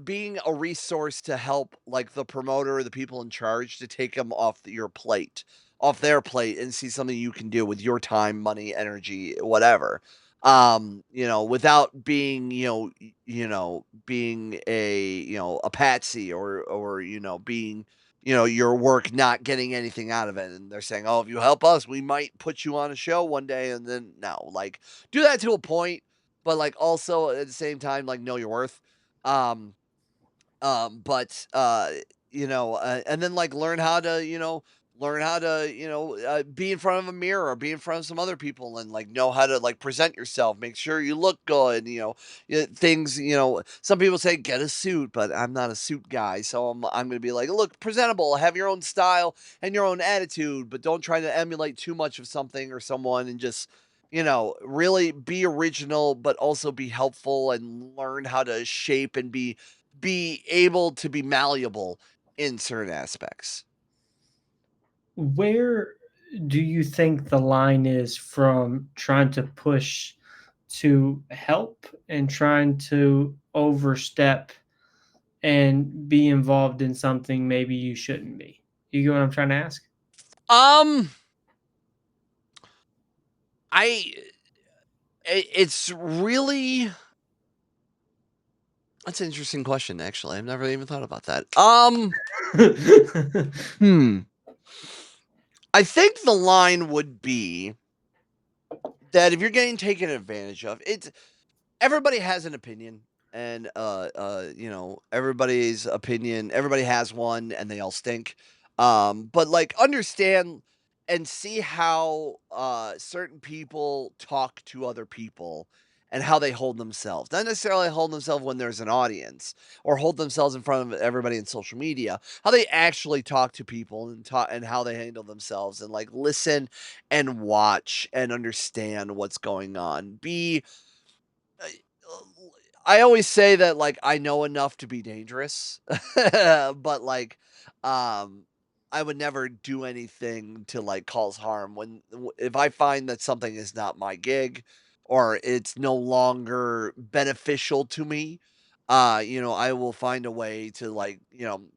being a resource to help like the promoter or the people in charge to take them off their plate, and see something you can do with your time, money, energy, whatever. Without being, being a patsy, or being, your work not getting anything out of it. And they're saying, oh, if you help us, we might put you on a show one day. And then no, like do that to a point, but like also at the same time, like know your worth. Um, but and then like learn how to, be in front of a mirror or be in front of some other people and like know how to like present yourself, make sure you look good, things, some people say get a suit, but I'm not a suit guy. So I'm going to be like, look presentable, have your own style and your own attitude, but don't try to emulate too much of something or someone, and just really be original, but also be helpful and learn how to shape and be able to be malleable in certain aspects. Where do you think the line is from trying to push to help and trying to overstep and be involved in something maybe you shouldn't be? You get what I'm trying to ask? Um, I it's really that's an interesting question, actually. I've never even thought about that. Hmm. I think the line would be that if you're getting taken advantage of, it's everybody has an opinion, and everybody has one, and they all stink. But like understand and see how certain people talk to other people and how they hold themselves, not necessarily hold themselves when there's an audience, or hold themselves in front of everybody in social media, how they actually talk to people and talk and how they handle themselves, and like listen and watch and understand what's going on. Be I always say that, like, I know enough to be dangerous, but, like, um, I would never do anything to, like, cause harm when if I find that something is not my gig or it's no longer beneficial to me, I will find a way to, like,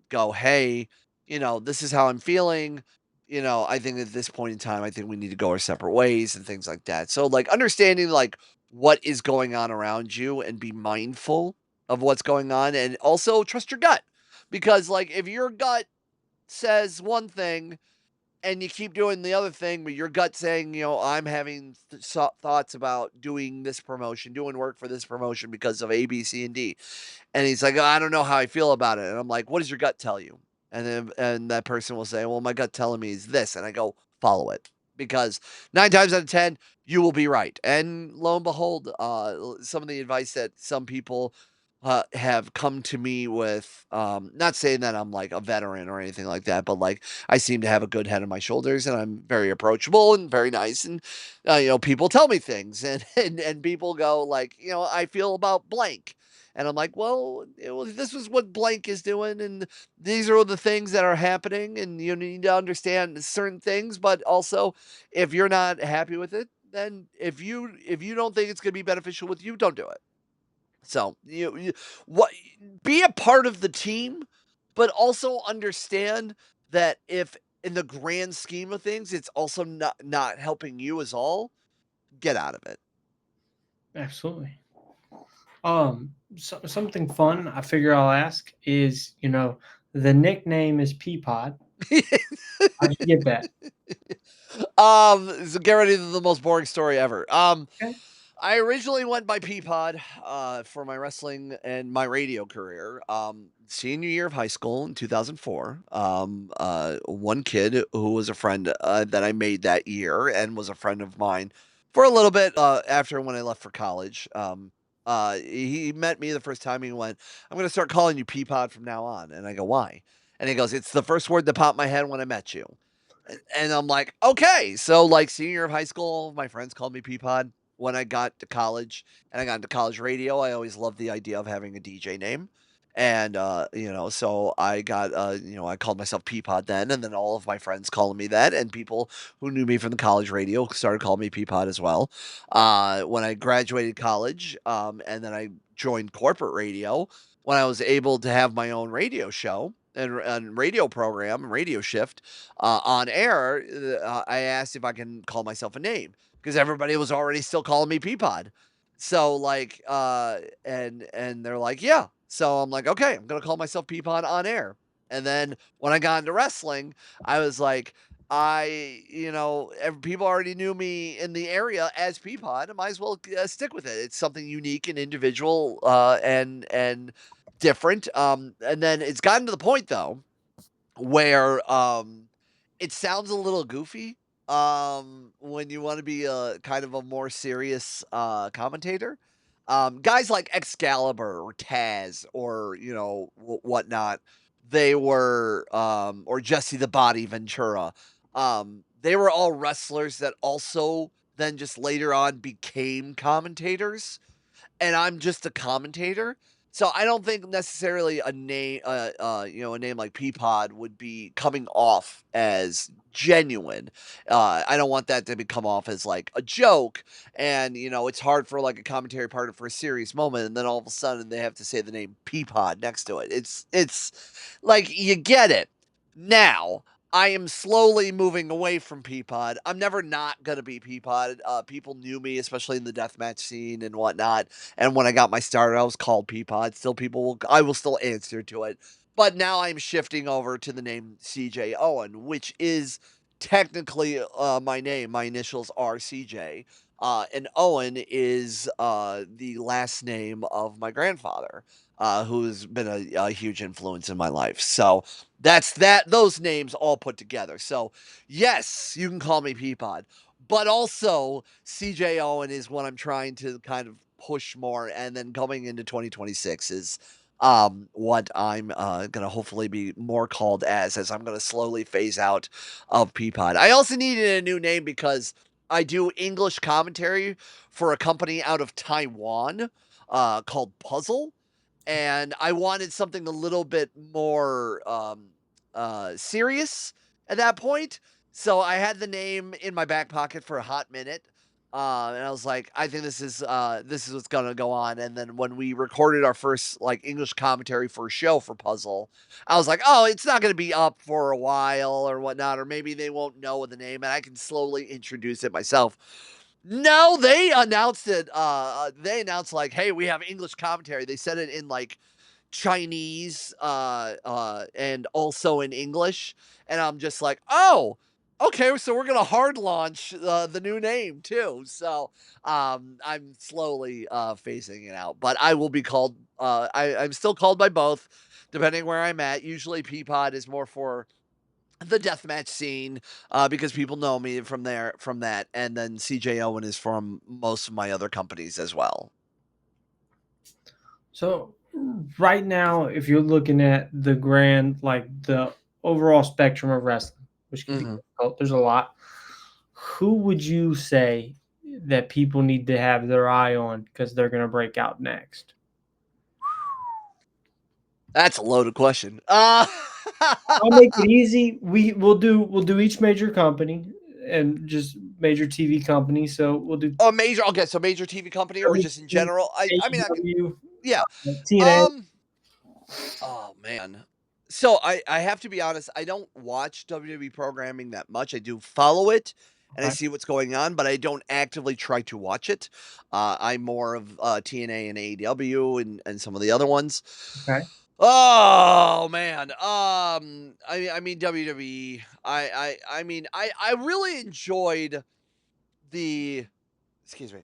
go, "Hey, this is how I'm feeling. I think at this point in time, I think we need to go our separate ways," and things like that. So, like, understanding, like, what is going on around you and be mindful of what's going on, and also trust your gut. Because, like, if your gut says one thing and you keep doing the other thing, but your gut saying, I'm having thoughts about doing this promotion, doing work for this promotion because of A, B, C, and D. And he's like, I don't know how I feel about it. And I'm like, what does your gut tell you? And that person will say, well, my gut telling me is this. And I go, follow it. Because 9 times out of 10, you will be right. And lo and behold, some of the advice that some people have come to me with, not saying that I'm like a veteran or anything like that, but like I seem to have a good head on my shoulders and I'm very approachable and very nice. And, people tell me things and people go like, I feel about blank. And I'm like, well, this is what blank is doing, and these are the things that are happening, and you need to understand certain things. But also, if you're not happy with it, then if you don't think it's going to be beneficial with you, don't do it. So what be a part of the team, but also understand that if in the grand scheme of things, it's also not helping you as all. Get out of it. Absolutely. Something fun I figure I'll ask is, the nickname is Peapod. How'd you get that? So get ready for the most boring story ever. Okay. I originally went by Peapod for my wrestling and my radio career. Senior year of high school in 2004. One kid who was a friend that I made that year and was a friend of mine for a little bit after when I left for college. He met me the first time. He went, "I'm going to start calling you Peapod from now on." And I go, "Why?" And he goes, "It's the first word that popped in my head when I met you." And I'm like, "Okay." So, like, senior year of high school, my friends called me Peapod. When I got to college and I got into college radio, I always loved the idea of having a DJ name. And, so I got, I called myself Peapod then, and then all of my friends calling me that, and people who knew me from the college radio started calling me Peapod as well. When I graduated college, and then I joined corporate radio, when I was able to have my own radio show and radio program and radio shift on air, I asked if I can call myself a name because everybody was already still calling me Peapod. So like, and they're like, yeah. So I'm like, okay, I'm gonna call myself Peapod on air. And then when I got into wrestling, I was like, people already knew me in the area as Peapod. I might as well stick with it. It's something unique and individual, and different. And then it's gotten to the point though where, it sounds a little goofy, when you wanna be a kind of a more serious, commentator. Guys like Excalibur or Taz or, whatnot, they were, or Jesse the Body Ventura, they were all wrestlers that also then just later on became commentators and I'm just a commentator. So I don't think necessarily a name like Peapod would be coming off as genuine. I don't want that to come off as like a joke. And it's hard for like a commentary partner for a serious moment, and then all of a sudden they have to say the name Peapod next to it. It's like you get it now. I am slowly moving away from Peapod. I'm never not gonna be Peapod. People knew me, especially in the deathmatch scene and whatnot. And when I got my start, I was called Peapod. Still, I will still answer to it. But now I'm shifting over to the name CJ Owen, which is technically my name. My initials are CJ. And Owen is the last name of my grandfather, who's been a huge influence in my life. So that's that. Those names all put together. So yes, you can call me Peapod, but also CJ Owen is what I'm trying to kind of push more. And then going into 2026 is what I'm gonna hopefully be more called as I'm gonna slowly phase out of Peapod. I also needed a new name because I do English commentary for a company out of Taiwan called Puzzle, and I wanted something a little bit more serious at that point. So I had the name in my back pocket for a hot minute. And I was like, I think this is what's gonna go on. And then when we recorded our first like English commentary for a show for Puzzle, I was like, oh, it's not gonna be up for a while or whatnot, or maybe they won't know the name and I can slowly introduce it myself. No, they announced it. They announced like, hey, we have English commentary. They said it in like Chinese, and also in English, and I'm just like, "Oh, okay, so we're gonna hard launch, the new name too." So, I'm slowly, phasing it out, but I will be called, I'm still called by both, depending where I'm at. Usually, Peapod is more for the deathmatch scene, because people know me from there from that, and then CJ Owen is from most of my other companies as well. So right now, if you're looking at the grand, like the overall spectrum of wrestling, which can be Mhm. difficult, there's a lot. Who would you say that people need to have their eye on because they're going to break out next? That's a loaded question. I'll make it easy. We'll do each major company and just major TV company. So we'll do Oh, major okay, so major TV company or just in WWE, general? I mean, I can AEW, yeah. TNA. Um, oh, man. So, I have to be honest, I don't watch WWE programming that much. I do follow it, and I Okay. see what's going on, but I don't actively try to watch it. I'm more of, TNA and AEW and some of the other ones. Okay. Oh, man. I mean, WWE. I really enjoyed the excuse me.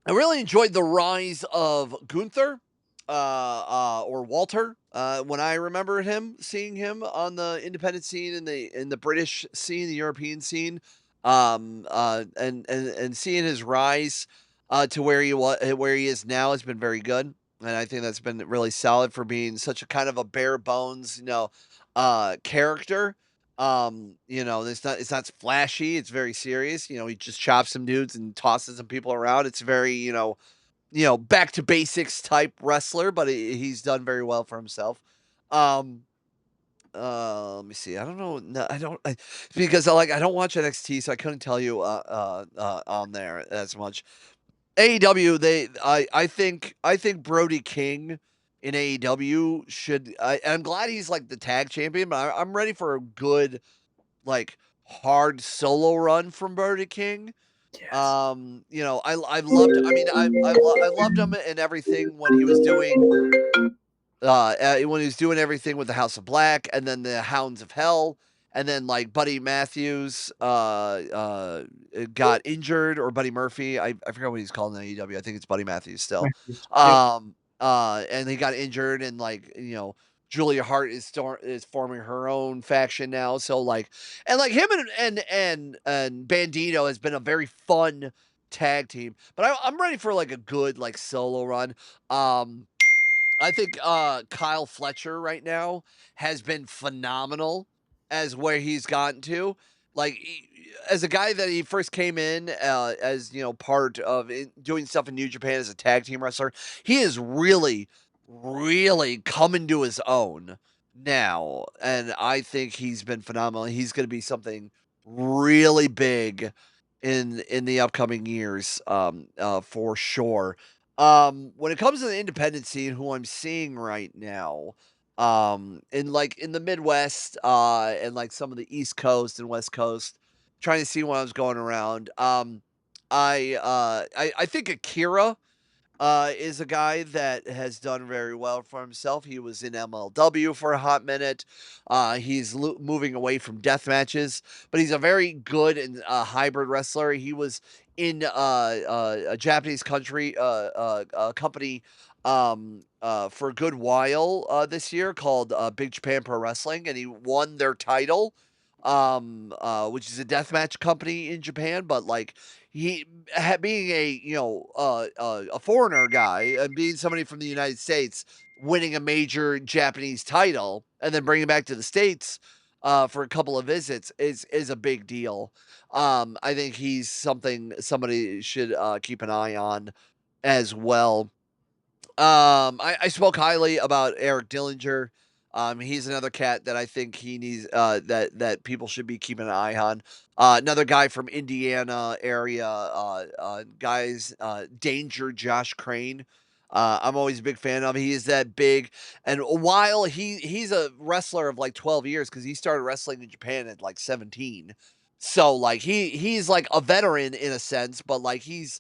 I really enjoyed the rise of Gunther, or Walter, when I remember seeing him on the independent scene in the British scene, the European scene, and seeing his rise, to where he is now has been very good, and I think that's been really solid for being such a kind of a bare bones, character. It's not flashy, it's very serious. He just chops some dudes and tosses some people around. It's very, back to basics type wrestler, but he's done very well for himself. Um, let me see. I don't know. No, I don't because I don't watch NXT, so I couldn't tell you on there as much. AEW, I think Brody King in AEW should. I'm glad he's like the tag champion, but I'm ready for a good like hard solo run from Brody King. Yes. I loved. I mean, I loved him in everything when he was doing everything with the House of Black, and then the Hounds of Hell, and then like Buddy Matthews got injured, or Buddy Murphy. I forgot what he's called in AEW. I think it's Buddy Matthews still. Yep. And he got injured, and Julia Hart is forming her own faction now. So like him and Bandito has been a very fun tag team. But I'm ready for like a good like solo run. Um I think Kyle Fletcher right now has been phenomenal as where he's gotten to. As a guy that he first came in as part of doing stuff in New Japan as a tag team wrestler, he is really, really coming to his own now, and I think he's been phenomenal. He's going to be something really big in the upcoming years, for sure. When it comes to the independent scene, who I'm seeing right now, in the Midwest, and like some of the East Coast and West Coast, trying to see when I was going around. I think Akira is a guy that has done very well for himself. He was in MLW for a hot minute. He's moving away from death matches, but he's a very good and hybrid wrestler. He was in a Japanese company for a good while this year called Big Japan Pro Wrestling, and he won their title. Which is a deathmatch company in Japan, but like he being a foreigner guy and being somebody from the United States, winning a major Japanese title and then bringing it back to the States for a couple of visits is a big deal. I think he's somebody should keep an eye on as well. I spoke highly about Eric Dillinger He's another cat that I think he needs that people should be keeping an eye on. Another guy from Indiana area, guys, Danger Josh Crane. I'm always a big fan of. He is that big, and while he's a wrestler of like 12 years because he started wrestling in Japan at like 17. So like he's like a veteran in a sense, but like he's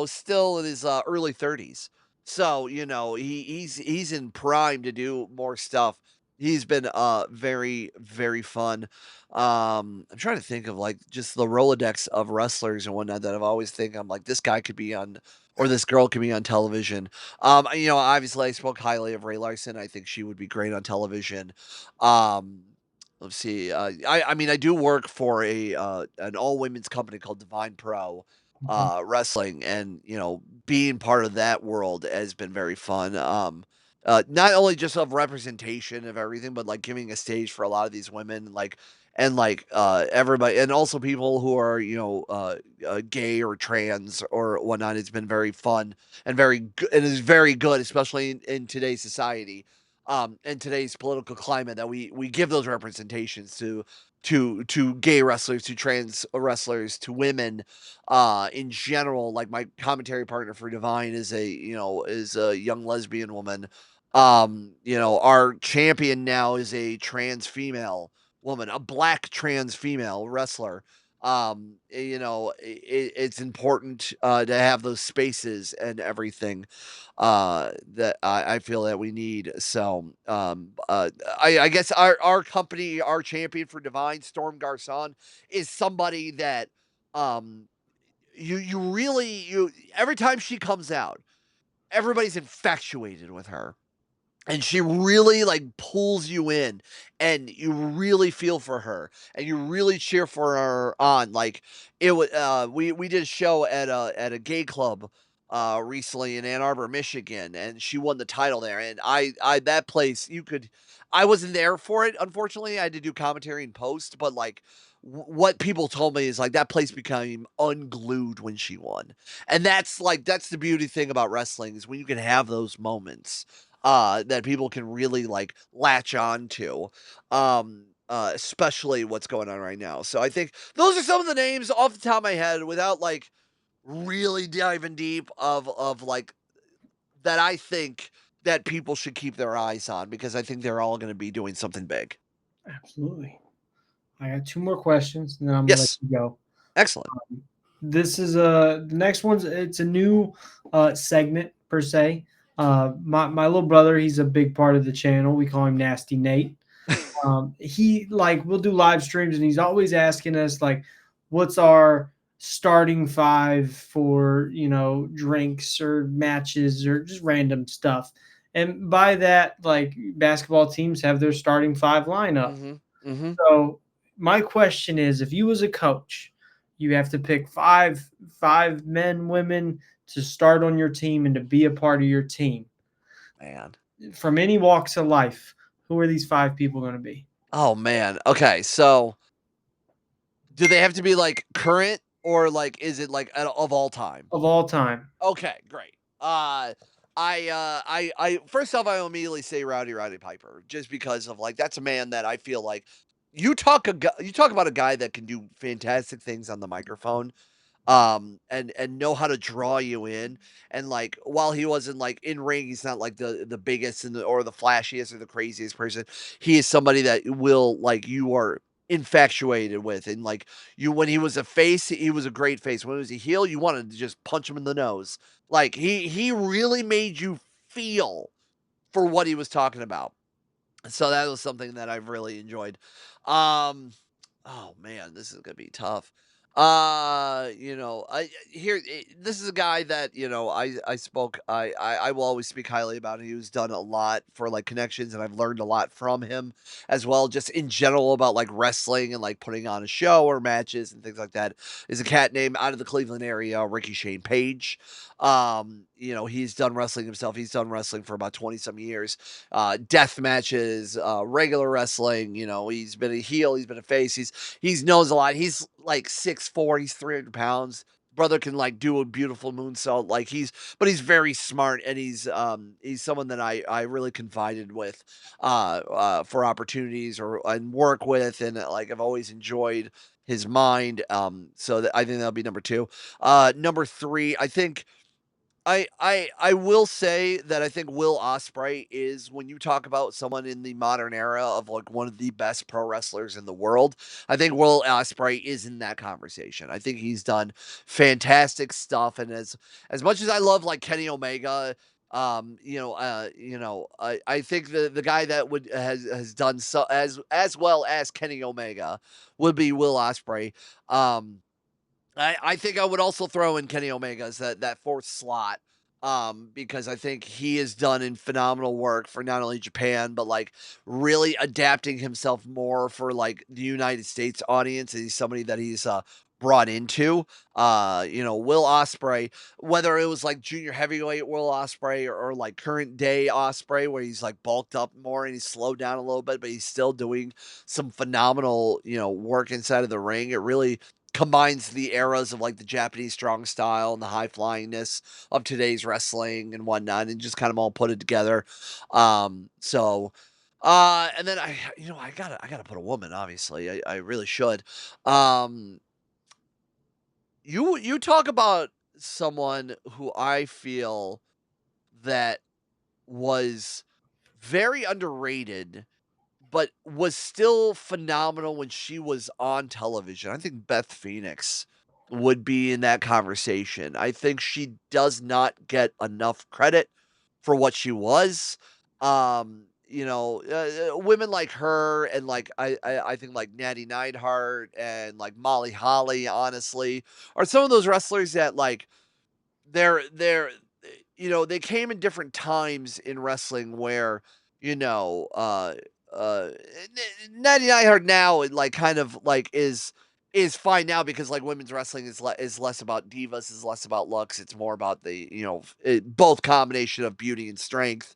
still in his early 30s. So, he's in prime to do more stuff. He's been very, very fun. I'm trying to think of like just the Rolodex of wrestlers and whatnot that I've always think I'm like this guy could be on or this girl could be on television. Obviously I spoke highly of Ray Larson. I think she would be great on television. Um let's see. I mean I do work for a an all women's company called Divine Pro Okay. wrestling, and being part of that world has been very fun. Not only just of representation of everything, but like giving a stage for a lot of these women, like and like everybody, and also people who are gay or trans or whatnot. It's been very fun and very good. It is very good, especially in today's society. In today's political climate, that we give those representations to gay wrestlers, to trans wrestlers, to women, in general. Like my commentary partner for Divine is a young lesbian woman. Our champion now is a trans female woman, a black trans female wrestler. It's important to have those spaces and everything that I feel that we need. So, I guess our company, our champion for Divine, Storm Garcon, is somebody that um you really you every time she comes out, everybody's infatuated with her. And she really, like, pulls you in, and you really feel for her, and you really cheer for her on, like, we did a show at a gay club, recently in Ann Arbor, Michigan, and she won the title there, and I that place, I wasn't there for it, unfortunately. I had to do commentary and post, but, like, what people told me is, like, that place became unglued when she won, and that's the beauty thing about wrestling is when you can have those moments that people can really like latch on to, especially what's going on right now. So I think those are some of the names off the top of my head without like really diving deep of like that I think that people should keep their eyes on because I think they're all going to be doing something big. Absolutely. I got two more questions, and then I'm gonna let Yes, you go. excellent. This is the next one's it's a new segment per se. My little brother, he's a big part of the channel. We call him Nasty Nate. He like we'll do live streams, and he's always asking us like, what's our starting five for drinks or matches or just random stuff. And by that, like basketball teams have their starting five lineup. Mhm. Mhm. So my question is, if you was a coach, you have to pick five men, women to start on your team and to be a part of your team Man. from any walks of life. Who are these five people going to be Oh man. Okay, so do they have to be like current or like is it like of all time? of all time? Okay, great. I first off, I immediately say Roddy Piper, just because of like that's a man that I feel like you talk about a guy that can do fantastic things on the microphone, and know how to draw you in, and like while he wasn't like in ring, he's not like the biggest or the flashiest or the craziest person. He is somebody that will like you are infatuated with, and like you when he was a face, he was a great face. When he was a heel, you wanted to just punch him in the nose. Like he really made you feel for what he was talking about. So that was something that I've really enjoyed. Um, oh man, this is gonna be tough. This is a guy that I will always speak highly about. He's done a lot for like connections, and I've learned a lot from him as well, just in general about like wrestling and like putting on a show or matches and things like that. Is a cat named out of the Cleveland area, Ricky Shane Page. He's done wrestling himself. He's done wrestling for about 20 some years, death matches, regular wrestling. He's been a heel, he's been a face, he's knows a lot. He's like 6'4", he's 300 pounds, brother can like do a beautiful moonsault. Like he's very smart, and he's someone that I really confided with for opportunities or and work with, and like I've always enjoyed his mind. So that I think that'll be number two. Number three, I think I will say that I think Will Ospreay is, when you talk about someone in the modern era of like one of the best pro wrestlers in the world, I think Will Ospreay is in that conversation. I think he's done fantastic stuff, and as much as I love like Kenny Omega, I think the guy that would has done so as well as Kenny Omega would be Will Ospreay. Um, I think I would also throw in Kenny Omega as that fourth slot, because I think he has done in phenomenal work for not only Japan, but like really adapting himself more for like the United States audience. And he's somebody that he's brought into. Will Osprey, whether it was like junior heavyweight Will Osprey or like current day Osprey, where he's like bulked up more and he's slowed down a little bit, but he's still doing some phenomenal, work inside of the ring. It really combines the eras of like the Japanese strong style and the high flyingness of today's wrestling and whatnot, and just kind of all put it together. And then I gotta put a woman. Obviously, I really should. Um, you talk about someone who I feel that was very underrated but was still phenomenal when she was on television. I think Beth Phoenix would be in that conversation. I think she does not get enough credit for what she was. Women like her and like I think like Natty Neidhart and like Molly Holly, honestly, are some of those wrestlers that like they're they came in different times in wrestling where, you know, uh uh Natty Neidhart now like kind of like is fine now because like women's wrestling is less about divas, is less about looks, it's more about the, both combination of beauty and strength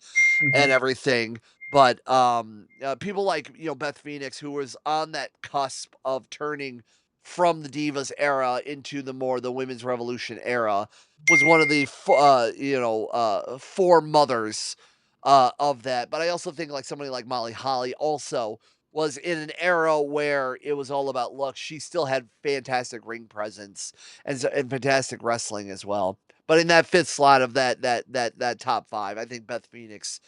and Mhm. everything. But people like, Beth Phoenix, who was on that cusp of turning from the divas era into the women's revolution era, was one of the foremothers of that. But I also think like somebody like Molly Holly also was in an era where it was all about looks. She still had fantastic ring presence and fantastic wrestling as well. But in that fifth slot of that top five, I think Beth Phoenix,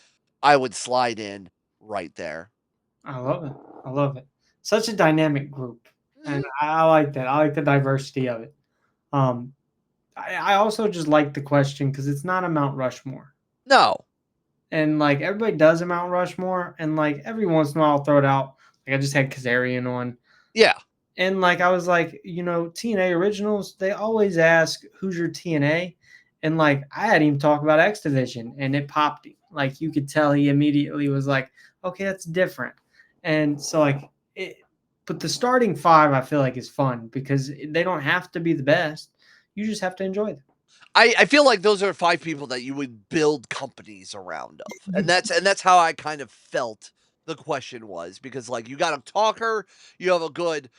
I would slide in right there. I love it. I love it. Such a dynamic group, and Mhm. I like that. I like the diversity of it. Um, I also just like the question because it's not a Mount Rushmore, No. and like everybody does a Mount Rushmore, and like every once in a while I'll throw it out. Like I just had Kazarian on, Yeah. and like I was like, TNA originals, they always ask who's your TNA, and like I had him talk about X Division, and it popped him. Like you could tell he immediately was like, okay, that's different, and so like it. But the starting five, I feel like, is fun because they don't have to be the best. You just have to enjoy them. I feel like those are 5 people that you would build companies around of, and that's how I kind of felt the question was, because, like, you got a talker, you have a good,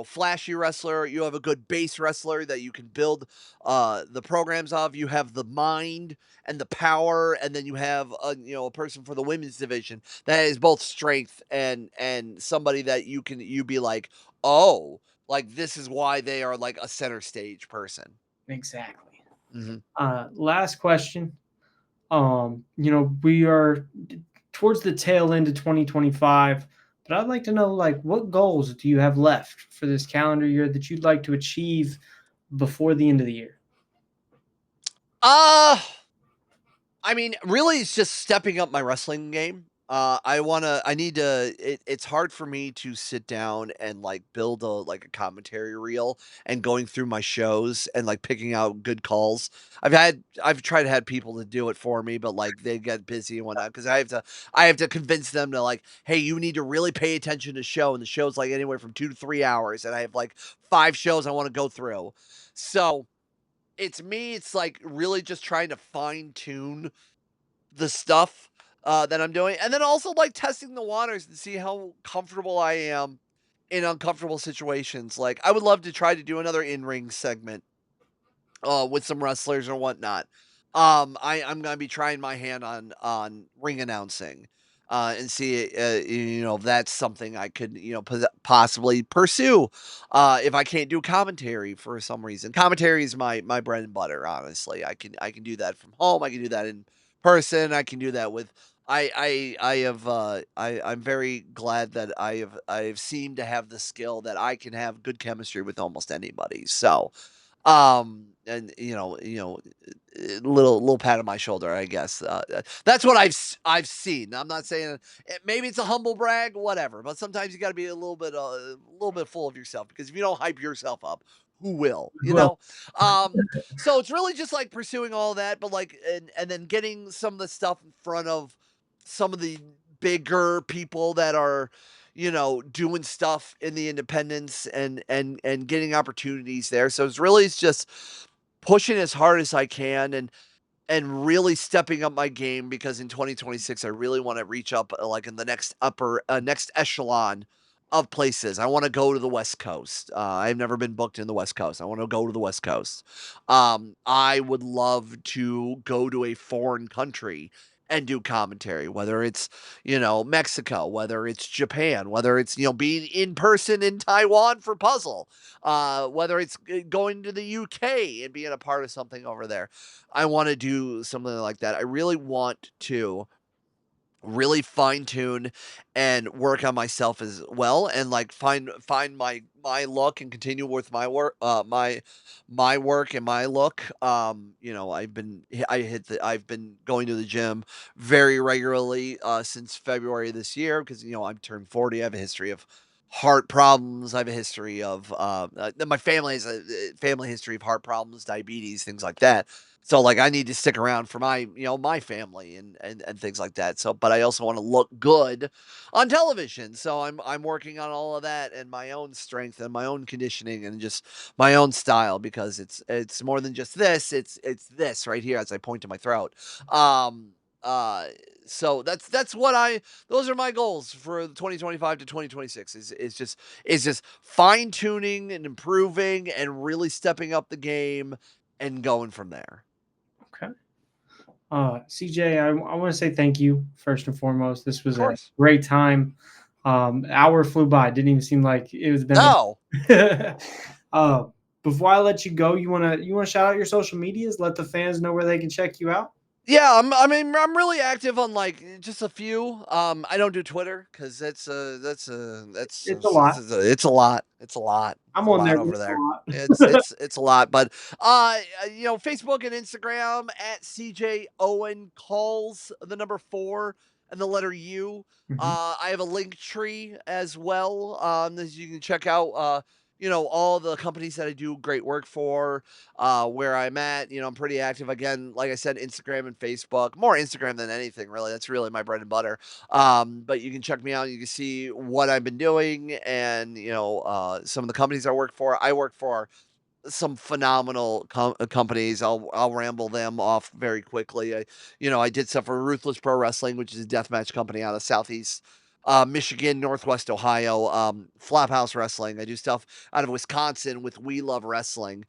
flashy wrestler, you have a good base wrestler that you can build, the programs of, you have the mind and the power, and then you have a person for the women's division that is both strength and somebody that you be like, "Oh, like, this is why they are, like, a center stage person." Exactly. Mhm. Last question. We are towards the tail end of 2025, but I'd like to know, like, what goals do you have left for this calendar year that you'd like to achieve before the end of the year? Uh, I mean, really, it's just stepping up my wrestling game. I need to. It's hard for me to sit down and like build a commentary reel and going through my shows and like picking out good calls. I've tried to have people to do it for me, but like they get busy and whatnot because I have to convince them to like, hey, you need to really pay attention to the show, and the show's like anywhere from 2 to 3 hours, and I have like 5 shows I want to go through, so it's me, it's, like, really just trying to fine tune the stuff, that I'm doing, and then also, like, testing the waters to see how comfortable I am in uncomfortable situations. Like, I would love to try to do another in-ring segment, with some wrestlers or whatnot. I'm gonna be trying my hand on ring announcing, and see, if that's something I could, possibly pursue, if I can't do commentary for some reason. Commentary is my bread and butter, honestly. I can do that from home. I can do that in person. I can do that with. I have I'm very glad that I've seemed to have the skill that I can have good chemistry with almost anybody. So, and little pat on my shoulder, I guess. That's what I've seen. I'm not saying maybe it's a humble brag, whatever. But sometimes you got to be a little bit full of yourself, because if you don't hype yourself up, who will? You Well, know. So it's really just like pursuing all that, but like and then getting some of the stuff in front of some of the bigger people that are doing stuff in the independents, and getting opportunities there. So it's just pushing as hard as I can, and really stepping up my game, because in 2026 I really want to reach up, like in the next echelon of places. I want to go to the West Coast. I've never been booked in the West Coast. I want to go to the West Coast. I would love to go to a foreign country and do commentary, whether it's, Mexico, whether it's Japan, whether it's, being in person in Taiwan for Puzzle, whether it's going to the UK and being a part of something over there. I want to do something like that. I really want to really fine tune and work on myself as well, and like find my look, and continue with my work and my look. I've been going to the gym very regularly since February this year, because I've turned 40. I have a history of heart problems. I have a history of my family has a family history of heart problems, diabetes, things like that. So, like, I need to stick around for my family, and things like that. So, but I also want to look good on television. So I'm working on all of that, and my own strength and my own conditioning, and just my own style, because it's more than just this. It's this right here, as I point to my throat. Um uh so that's what I those are my goals for 2025 to 2026, is just fine tuning and improving and really stepping up the game and going from there. okay. CJ, I want to say thank you first and foremost. This Of was a course. great time. Hour flew by. Didn't even seem like it was been. No. uh, Before I let you go, you wanna shout out your social medias? Let the fans know where they can check you out. Yeah, I'm really active on, like, just a few. I don't do Twitter, because It's a lot. it's a lot. It's a lot. It's I'm a on there. lot But over it's a there. lot. It's a lot, but Facebook and Instagram at CJ Owen calls the number 4 and the letter U. Mhm. I have a link tree as well, that you can check out. All the companies that I do great work for, where I'm at. I'm pretty active, again, like I said, Instagram and Facebook, more Instagram than anything, really. That's really my bread and butter. But you can check me out. You can see what I've been doing, and some of the companies I work for. I work for some phenomenal companies. I'll ramble them off very quickly. I did stuff for Ruthless Pro Wrestling, which is a deathmatch company out of Southeast Michigan, Northwest Ohio. Flophouse Wrestling. I do stuff out of Wisconsin with We Love Wrestling,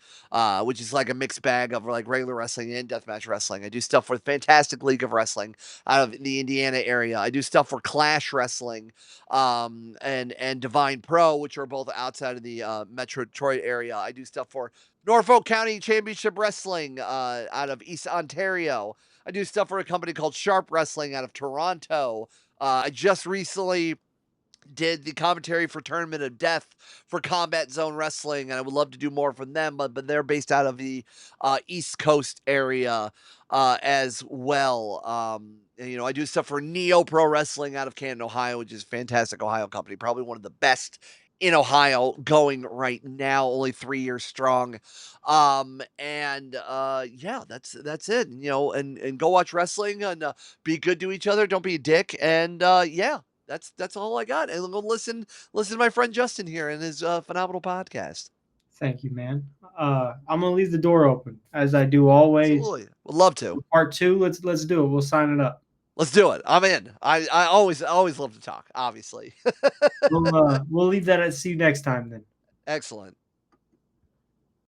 which is like a mixed bag of like regular wrestling and deathmatch wrestling. I do stuff for Fantastic League of Wrestling out of the Indiana area. I do stuff for Clash Wrestling, and Divine Pro, which are both outside of the Metro Detroit area. I do stuff for Norfolk County Championship Wrestling out of East Ontario. I do stuff for a company called Sharp Wrestling out of Toronto. I just recently did the commentary for Tournament of Death for Combat Zone Wrestling, and I would love to do more from them, but they're based out of the East Coast area as well. I do stuff for Neo Pro Wrestling out of Canton, Ohio, which is a fantastic Ohio company, probably one of the best in Ohio going right now, only 3 years strong. And yeah, that's it. And go watch wrestling, and be good to each other. Don't be a dick. And yeah, that's all I got. And go listen to my friend Justin here and his phenomenal podcast. Thank you, man. I'm gonna leave the door open as I do always. Absolutely, would love to. Part two. Let's do it. We'll sign it up. Let's do it. I'm in. I always love to talk. Obviously, We'll leave that at see you next time then. excellent.